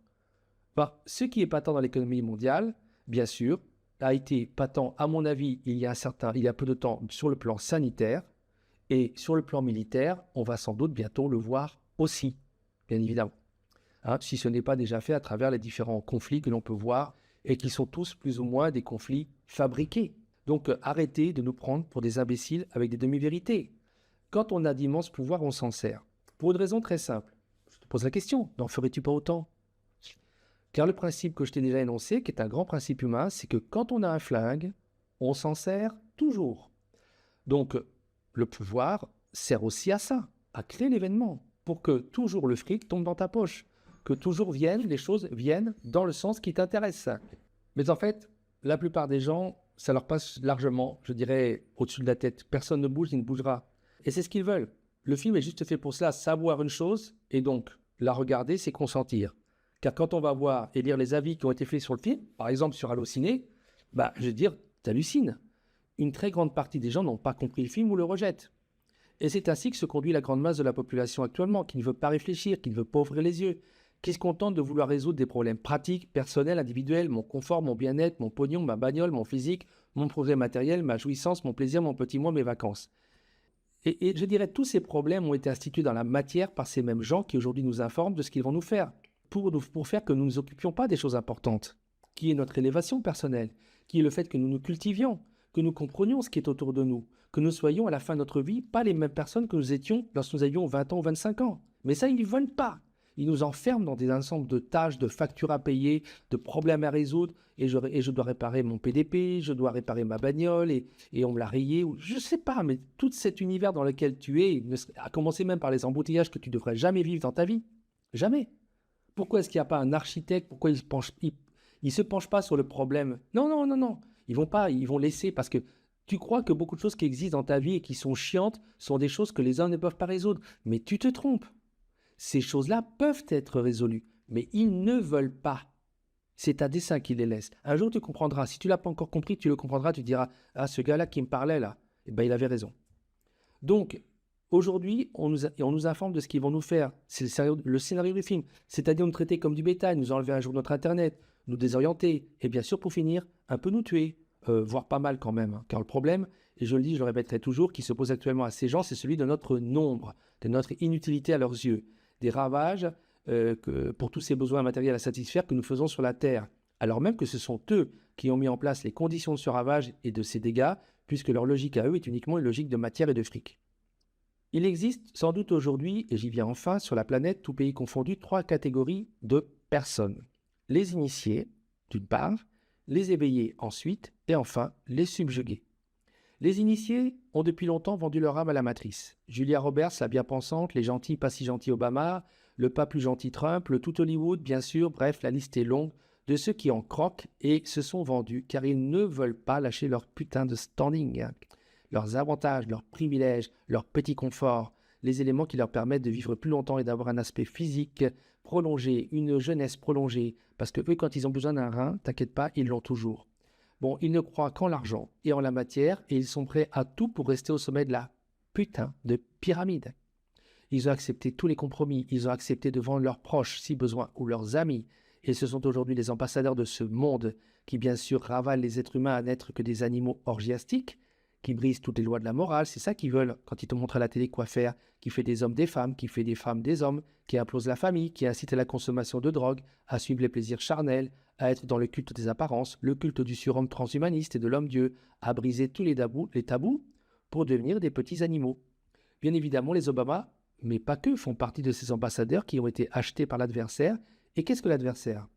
Ce qui est patent dans l'économie mondiale, bien sûr, a été patent, à mon avis, il y a peu de temps sur le plan sanitaire, et sur le plan militaire, on va sans doute bientôt le voir aussi, bien évidemment. Hein, si ce n'est pas déjà fait à travers les différents conflits que l'on peut voir et qui sont tous plus ou moins des conflits fabriqués. Donc arrêtez de nous prendre pour des imbéciles avec des demi-vérités. Quand on a d'immenses pouvoirs, on s'en sert. Pour une raison très simple. Je te pose la question, n'en ferais-tu pas autant? Car le principe que je t'ai déjà énoncé, qui est un grand principe humain, c'est que quand on a un flingue, on s'en sert toujours. Donc, le pouvoir sert aussi à ça, à créer l'événement, pour que toujours le fric tombe dans ta poche, que toujours les choses viennent dans le sens qui t'intéresse. Mais en fait, la plupart des gens, ça leur passe largement, je dirais, au-dessus de la tête. Personne ne bouge, il ne bougera. Et c'est ce qu'ils veulent. Le film est juste fait pour cela, savoir une chose, et donc la regarder, c'est consentir. Car quand on va voir et lire les avis qui ont été faits sur le film, par exemple sur Allociné, je veux dire, t'hallucines. Une très grande partie des gens n'ont pas compris le film ou le rejettent. Et c'est ainsi que se conduit la grande masse de la population actuellement, qui ne veut pas réfléchir, qui ne veut pas ouvrir les yeux, qui se contente de vouloir résoudre des problèmes pratiques, personnels, individuels, mon confort, mon bien-être, mon pognon, ma bagnole, mon physique, mon progrès matériel, ma jouissance, mon plaisir, mon petit mois, mes vacances. Et je dirais tous ces problèmes ont été institués dans la matière par ces mêmes gens qui aujourd'hui nous informent de ce qu'ils vont nous faire, pour faire que nous ne nous occupions pas des choses importantes, qui est notre élévation personnelle, qui est le fait que nous nous cultivions, que nous comprenions ce qui est autour de nous, que nous soyons à la fin de notre vie pas les mêmes personnes que nous étions lorsque nous avions 20 ans ou 25 ans. Mais ça, ils ne veulent pas. Ils nous enferment dans des ensembles de tâches, de factures à payer, de problèmes à résoudre, et je dois réparer mon PDP, je dois réparer ma bagnole, et on me l'a rayé, ou je ne sais pas, mais tout cet univers dans lequel tu es, à commencer même par les embouteillages que tu ne devrais jamais vivre dans ta vie. Jamais. Pourquoi est-ce qu'il n'y a pas un architecte? Pourquoi il se penche pas sur le problème? Non, non, non, non. Ils vont laisser parce que tu crois que beaucoup de choses qui existent dans ta vie et qui sont chiantes sont des choses que les uns ne peuvent pas résoudre. Mais tu te trompes. Ces choses-là peuvent être résolues, mais ils ne veulent pas. C'est à dessein qu'ils les laissent. Un jour, tu comprendras. Si tu ne l'as pas encore compris, tu le comprendras. Tu diras, ah, ce gars-là qui me parlait là, eh ben, il avait raison. Donc, aujourd'hui, on nous informe de ce qu'ils vont nous faire. C'est le scénario du film. C'est-à-dire nous traiter comme du bétail, nous enlever un jour notre Internet, nous désorienter, et bien sûr, pour finir, un peu nous tuer, voire pas mal quand même. Hein. Car le problème, et je le dis, je le répéterai toujours, qui se pose actuellement à ces gens, c'est celui de notre nombre, de notre inutilité à leurs yeux, des ravages pour tous ces besoins matériels à satisfaire que nous faisons sur la Terre, alors même que ce sont eux qui ont mis en place les conditions de ce ravage et de ces dégâts, puisque leur logique à eux est uniquement une logique de matière et de fric. Il existe sans doute aujourd'hui, et j'y viens enfin, sur la planète, tout pays confondu, 3 catégories de personnes. Les initiés, d'une part, les éveillés ensuite, et enfin, les subjugués. Les initiés ont depuis longtemps vendu leur âme à la matrice. Julia Roberts, la bien-pensante, les gentils pas si gentils Obama, le pas plus gentil Trump, le tout Hollywood, bien sûr, bref, la liste est longue de ceux qui en croquent et se sont vendus car ils ne veulent pas lâcher leur putain de standing. Leurs avantages, leurs privilèges, leurs petits conforts, les éléments qui leur permettent de vivre plus longtemps et d'avoir un aspect physique prolongé, une jeunesse prolongée, parce que eux, quand ils ont besoin d'un rein, t'inquiète pas, ils l'ont toujours. Bon, ils ne croient qu'en l'argent et en la matière, et ils sont prêts à tout pour rester au sommet de la putain de pyramide. Ils ont accepté tous les compromis, ils ont accepté de vendre leurs proches, si besoin, ou leurs amis, et ce sont aujourd'hui les ambassadeurs de ce monde qui, bien sûr, ravalent les êtres humains à n'être que des animaux orgiastiques, qui brisent toutes les lois de la morale, c'est ça qu'ils veulent quand ils te montrent à la télé quoi faire, qui fait des hommes des femmes, qui fait des femmes des hommes, qui implose la famille, qui incite à la consommation de drogue, à suivre les plaisirs charnels, à être dans le culte des apparences, le culte du surhomme transhumaniste et de l'homme-dieu, à briser tous les tabous pour devenir des petits animaux. Bien évidemment, les Obama, mais pas que, font partie de ces ambassadeurs qui ont été achetés par l'adversaire. Et qu'est-ce que l'adversaire?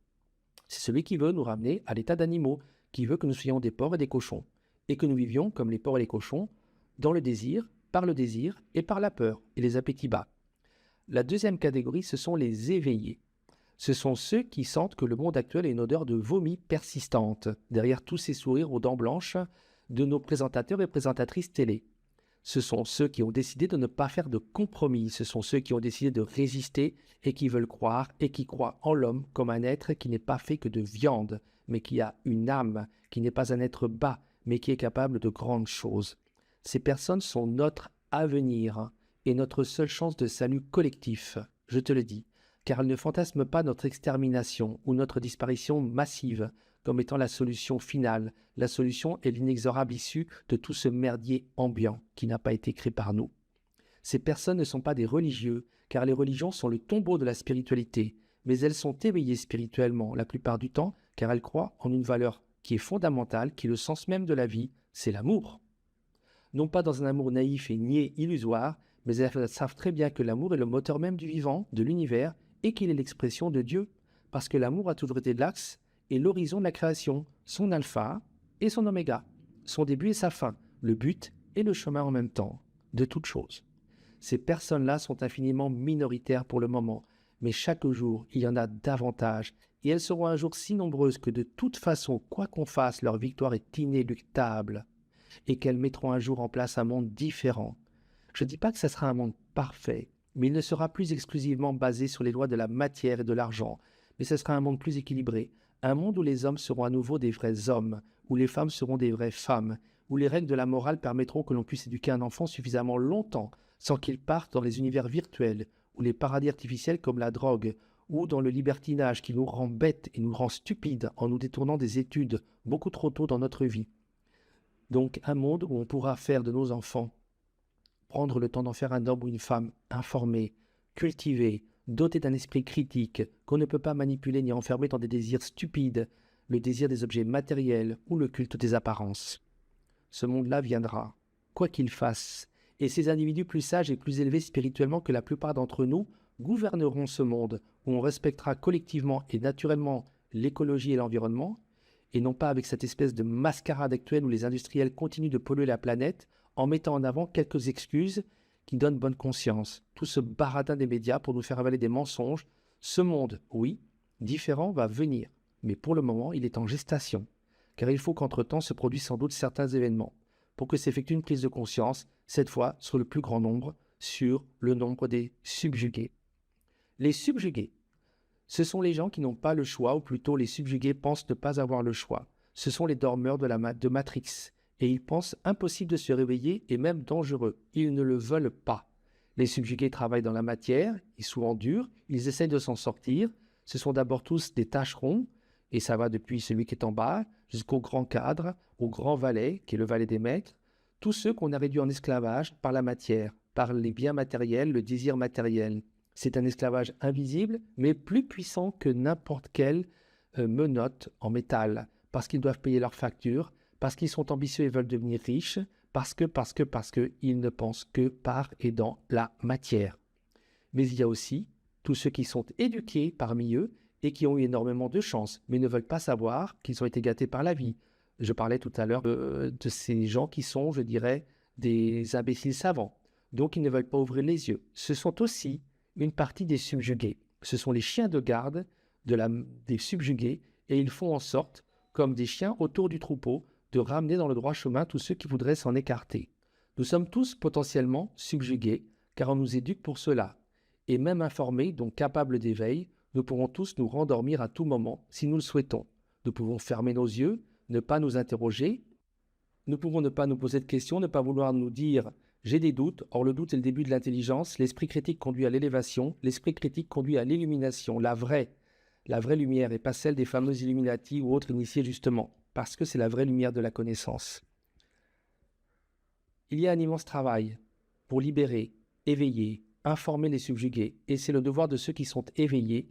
C'est celui qui veut nous ramener à l'état d'animaux, qui veut que nous soyons des porcs et des cochons, et que nous vivions comme les porcs et les cochons, dans le désir et par la peur et les appétits bas. La deuxième catégorie, ce sont les éveillés. Ce sont ceux qui sentent que le monde actuel a une odeur de vomi persistante, derrière tous ces sourires aux dents blanches de nos présentateurs et présentatrices télé. Ce sont ceux qui ont décidé de ne pas faire de compromis, ce sont ceux qui ont décidé de résister et qui veulent croire et qui croient en l'homme comme un être qui n'est pas fait que de viande, mais qui a une âme, qui n'est pas un être bas, mais qui est capable de grandes choses. Ces personnes sont notre avenir et notre seule chance de salut collectif, je te le dis, car elles ne fantasment pas notre extermination ou notre disparition massive comme étant la solution finale. La solution est l'inexorable issue de tout ce merdier ambiant qui n'a pas été créé par nous. Ces personnes ne sont pas des religieux, car les religions sont le tombeau de la spiritualité, mais elles sont éveillées spirituellement la plupart du temps, car elles croient en une valeur qui est fondamentale, qui est le sens même de la vie, c'est l'amour. non pas dans un amour naïf et niais illusoire, mais elles savent très bien que l'amour est le moteur même du vivant, de l'univers, et qu'il est l'expression de Dieu, parce que l'amour a toujours été l'axe et l'horizon de la création, son alpha et son oméga, son début et sa fin, le but et le chemin en même temps, de toute chose. Ces personnes-là sont infiniment minoritaires pour le moment, mais chaque jour, il y en a davantage, et elles seront un jour si nombreuses que de toute façon, quoi qu'on fasse, leur victoire est inéluctable, et qu'elles mettront un jour en place un monde différent. Je ne dis pas que ce sera un monde parfait, mais il ne sera plus exclusivement basé sur les lois de la matière et de l'argent, mais ce sera un monde plus équilibré, un monde où les hommes seront à nouveau des vrais hommes, où les femmes seront des vraies femmes, où les règles de la morale permettront que l'on puisse éduquer un enfant suffisamment longtemps sans qu'il parte dans les univers virtuels, ou les paradis artificiels comme la drogue, ou dans le libertinage qui nous rend bêtes et nous rend stupides en nous détournant des études beaucoup trop tôt dans notre vie. Donc un monde où on pourra faire de nos enfants, prendre le temps d'en faire un homme ou une femme informé, cultivé, doté d'un esprit critique, qu'on ne peut pas manipuler ni enfermer dans des désirs stupides, le désir des objets matériels ou le culte des apparences. Ce monde-là viendra, quoi qu'il fasse, et ces individus plus sages et plus élevés spirituellement que la plupart d'entre nous gouverneront ce monde où on respectera collectivement et naturellement l'écologie et l'environnement, et non pas avec cette espèce de mascarade actuelle où les industriels continuent de polluer la planète en mettant en avant quelques excuses qui donnent bonne conscience. Tout ce baratin des médias pour nous faire avaler des mensonges. Ce monde, oui, différent va venir, mais pour le moment, il est en gestation, car il faut qu'entre-temps se produisent sans doute certains événements pour que s'effectue une prise de conscience, cette fois sur le plus grand nombre, sur le nombre des subjugués. Les subjugués, ce sont les gens qui n'ont pas le choix, ou plutôt les subjugués pensent ne pas avoir le choix. Ce sont les dormeurs de Matrix, et ils pensent impossible de se réveiller et même dangereux. Ils ne le veulent pas. Les subjugués travaillent dans la matière, ils sont souvent durs, ils essayent de s'en sortir. Ce sont d'abord tous des tâcherons, et ça va depuis celui qui est en bas jusqu'au grand cadre, au grand valet, qui est le valet des maîtres, tous ceux qu'on a réduits en esclavage par la matière, par les biens matériels, le désir matériel. C'est un esclavage invisible, mais plus puissant que n'importe quelle menotte en métal, parce qu'ils doivent payer leurs factures, parce qu'ils sont ambitieux et veulent devenir riches, parce qu'ils ne pensent que par et dans la matière. Mais il y a aussi tous ceux qui sont éduqués parmi eux et qui ont eu énormément de chance, mais ne veulent pas savoir qu'ils ont été gâtés par la vie. Je parlais tout à l'heure de ces gens qui sont, je dirais, des imbéciles savants. Donc, ils ne veulent pas ouvrir les yeux. Ce sont aussi une partie des subjugués. Ce sont les chiens de garde des subjugués et ils font en sorte, comme des chiens autour du troupeau, de ramener dans le droit chemin tous ceux qui voudraient s'en écarter. Nous sommes tous potentiellement subjugués, car on nous éduque pour cela. Et même informés, donc capables d'éveil, nous pourrons tous nous rendormir à tout moment, si nous le souhaitons. Nous pouvons fermer nos yeux, ne pas nous interroger. Nous pouvons ne pas nous poser de questions, ne pas vouloir nous dire « j'ai des doutes ». Or, le doute est le début de l'intelligence. L'esprit critique conduit à l'élévation. L'esprit critique conduit à l'illumination, la vraie lumière, et pas celle des fameux Illuminati ou autres initiés justement, parce que c'est la vraie lumière de la connaissance. Il y a un immense travail pour libérer, éveiller, informer les subjugués, et c'est le devoir de ceux qui sont éveillés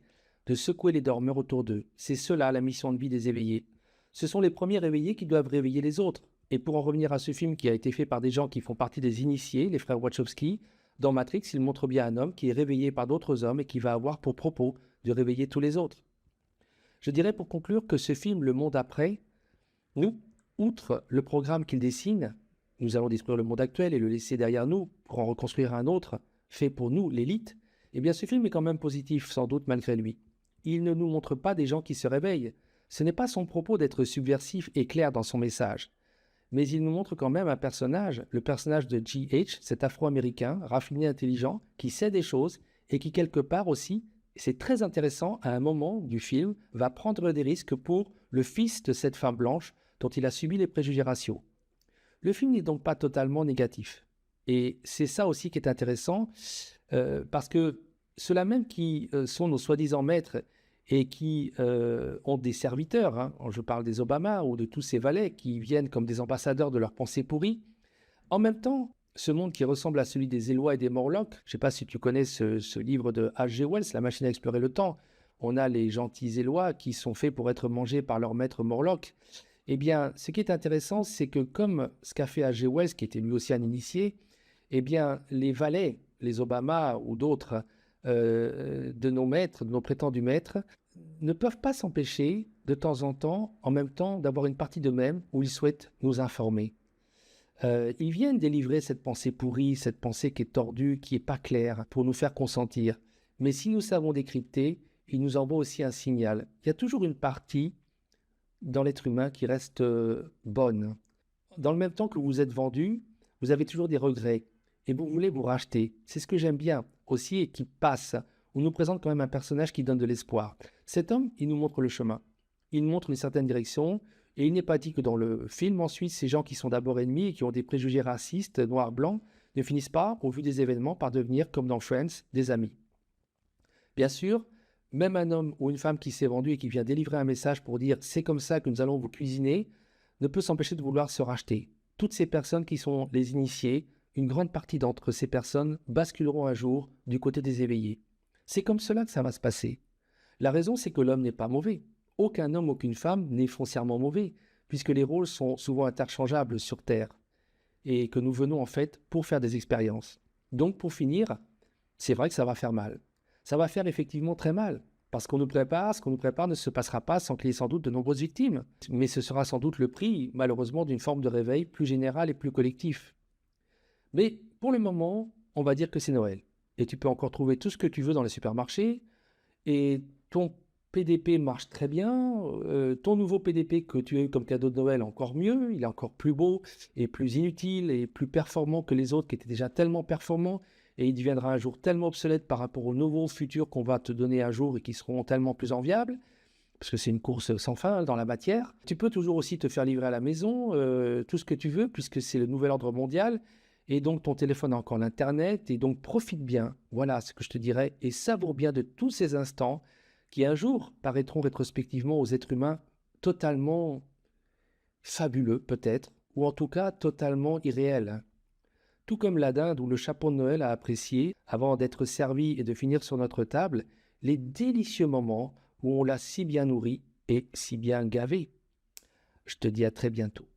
de secouer les dormeurs autour d'eux. C'est cela la mission de vie des éveillés. Ce sont les premiers éveillés qui doivent réveiller les autres. Et pour en revenir à ce film qui a été fait par des gens qui font partie des initiés, les frères Wachowski, dans Matrix, il montre bien un homme qui est réveillé par d'autres hommes et qui va avoir pour propos de réveiller tous les autres. Je dirais pour conclure que ce film, Le Monde Après, nous, outre le programme qu'il dessine, nous allons détruire le monde actuel et le laisser derrière nous pour en reconstruire un autre, fait pour nous, l'élite, eh bien ce film est quand même positif, sans doute malgré lui. Il ne nous montre pas des gens qui se réveillent. Ce n'est pas son propos d'être subversif et clair dans son message. Mais il nous montre quand même un personnage, le personnage de G.H., cet Afro-Américain, raffiné, intelligent, qui sait des choses et qui quelque part aussi, c'est très intéressant, à un moment du film, va prendre des risques pour le fils de cette femme blanche dont il a subi les préjugés raciaux. Le film n'est donc pas totalement négatif. Et c'est ça aussi qui est intéressant, parce que ceux-là même qui sont nos soi-disant maîtres et qui ont des serviteurs, hein, je parle des Obama ou de tous ces valets qui viennent comme des ambassadeurs de leurs pensées pourries, en même temps, ce monde qui ressemble à celui des Élois et des Morlocks, je ne sais pas si tu connais ce livre de H.G. Wells, La machine à explorer le temps, on a les gentils Élois qui sont faits pour être mangés par leur maître Morlock, Eh bien, ce qui est intéressant, c'est que comme ce qu'a fait H.G. Wells, qui était lui aussi un initié, eh bien, les valets, les Obama ou d'autres de nos maîtres, de nos prétendus maîtres, ne peuvent pas s'empêcher de temps en même temps, d'avoir une partie d'eux-mêmes où ils souhaitent nous informer. Ils viennent délivrer cette pensée pourrie, cette pensée qui est tordue, qui n'est pas claire, pour nous faire consentir. Mais si nous savons décrypter, ils nous envoient aussi un signal. Il y a toujours une partie dans l'être humain qui reste bonne. Dans le même temps que vous êtes vendu, vous avez toujours des regrets et vous voulez vous racheter. C'est ce que j'aime bien aussi et qui passe. On nous présente quand même un personnage qui donne de l'espoir. Cet homme, il nous montre le chemin. Il nous montre une certaine direction et il n'est pas dit que dans le film, ensuite, ces gens qui sont d'abord ennemis et qui ont des préjugés racistes, noirs, blancs, ne finissent pas, au vu des événements, par devenir, comme dans Friends, des amis. Bien sûr, même un homme ou une femme qui s'est vendu et qui vient délivrer un message pour dire c'est comme ça que nous allons vous cuisiner, ne peut s'empêcher de vouloir se racheter. Toutes ces personnes qui sont les initiés, une grande partie d'entre ces personnes basculeront un jour du côté des éveillés. C'est comme cela que ça va se passer. La raison, c'est que l'homme n'est pas mauvais. Aucun homme, aucune femme n'est foncièrement mauvais, puisque les rôles sont souvent interchangeables sur Terre, et que nous venons en fait pour faire des expériences. Donc pour finir, c'est vrai que ça va faire mal. Ça va faire effectivement très mal, parce qu'on nous prépare, ce qu'on nous prépare ne se passera pas sans qu'il y ait sans doute de nombreuses victimes. Mais ce sera sans doute le prix, malheureusement, d'une forme de réveil plus général et plus collectif. Mais pour le moment, on va dire que c'est Noël. Et tu peux encore trouver tout ce que tu veux dans les supermarchés, et ton PDP marche très bien, ton nouveau PDP que tu as eu comme cadeau de Noël encore mieux, il est encore plus beau et plus inutile et plus performant que les autres qui étaient déjà tellement performants et il deviendra un jour tellement obsolète par rapport aux nouveaux futurs qu'on va te donner un jour et qui seront tellement plus enviables, parce que c'est une course sans fin dans la matière. Tu peux toujours aussi te faire livrer à la maison tout ce que tu veux puisque c'est le nouvel ordre mondial et donc ton téléphone a encore l'Internet et donc profite bien, voilà ce que je te dirais, et savoure bien de tous ces instants qui un jour paraîtront rétrospectivement aux êtres humains totalement fabuleux peut-être, ou en tout cas totalement irréels. Tout comme la dinde ou le chapeau de Noël a apprécié, avant d'être servi et de finir sur notre table, les délicieux moments où on l'a si bien nourri et si bien gavé. Je te dis à très bientôt.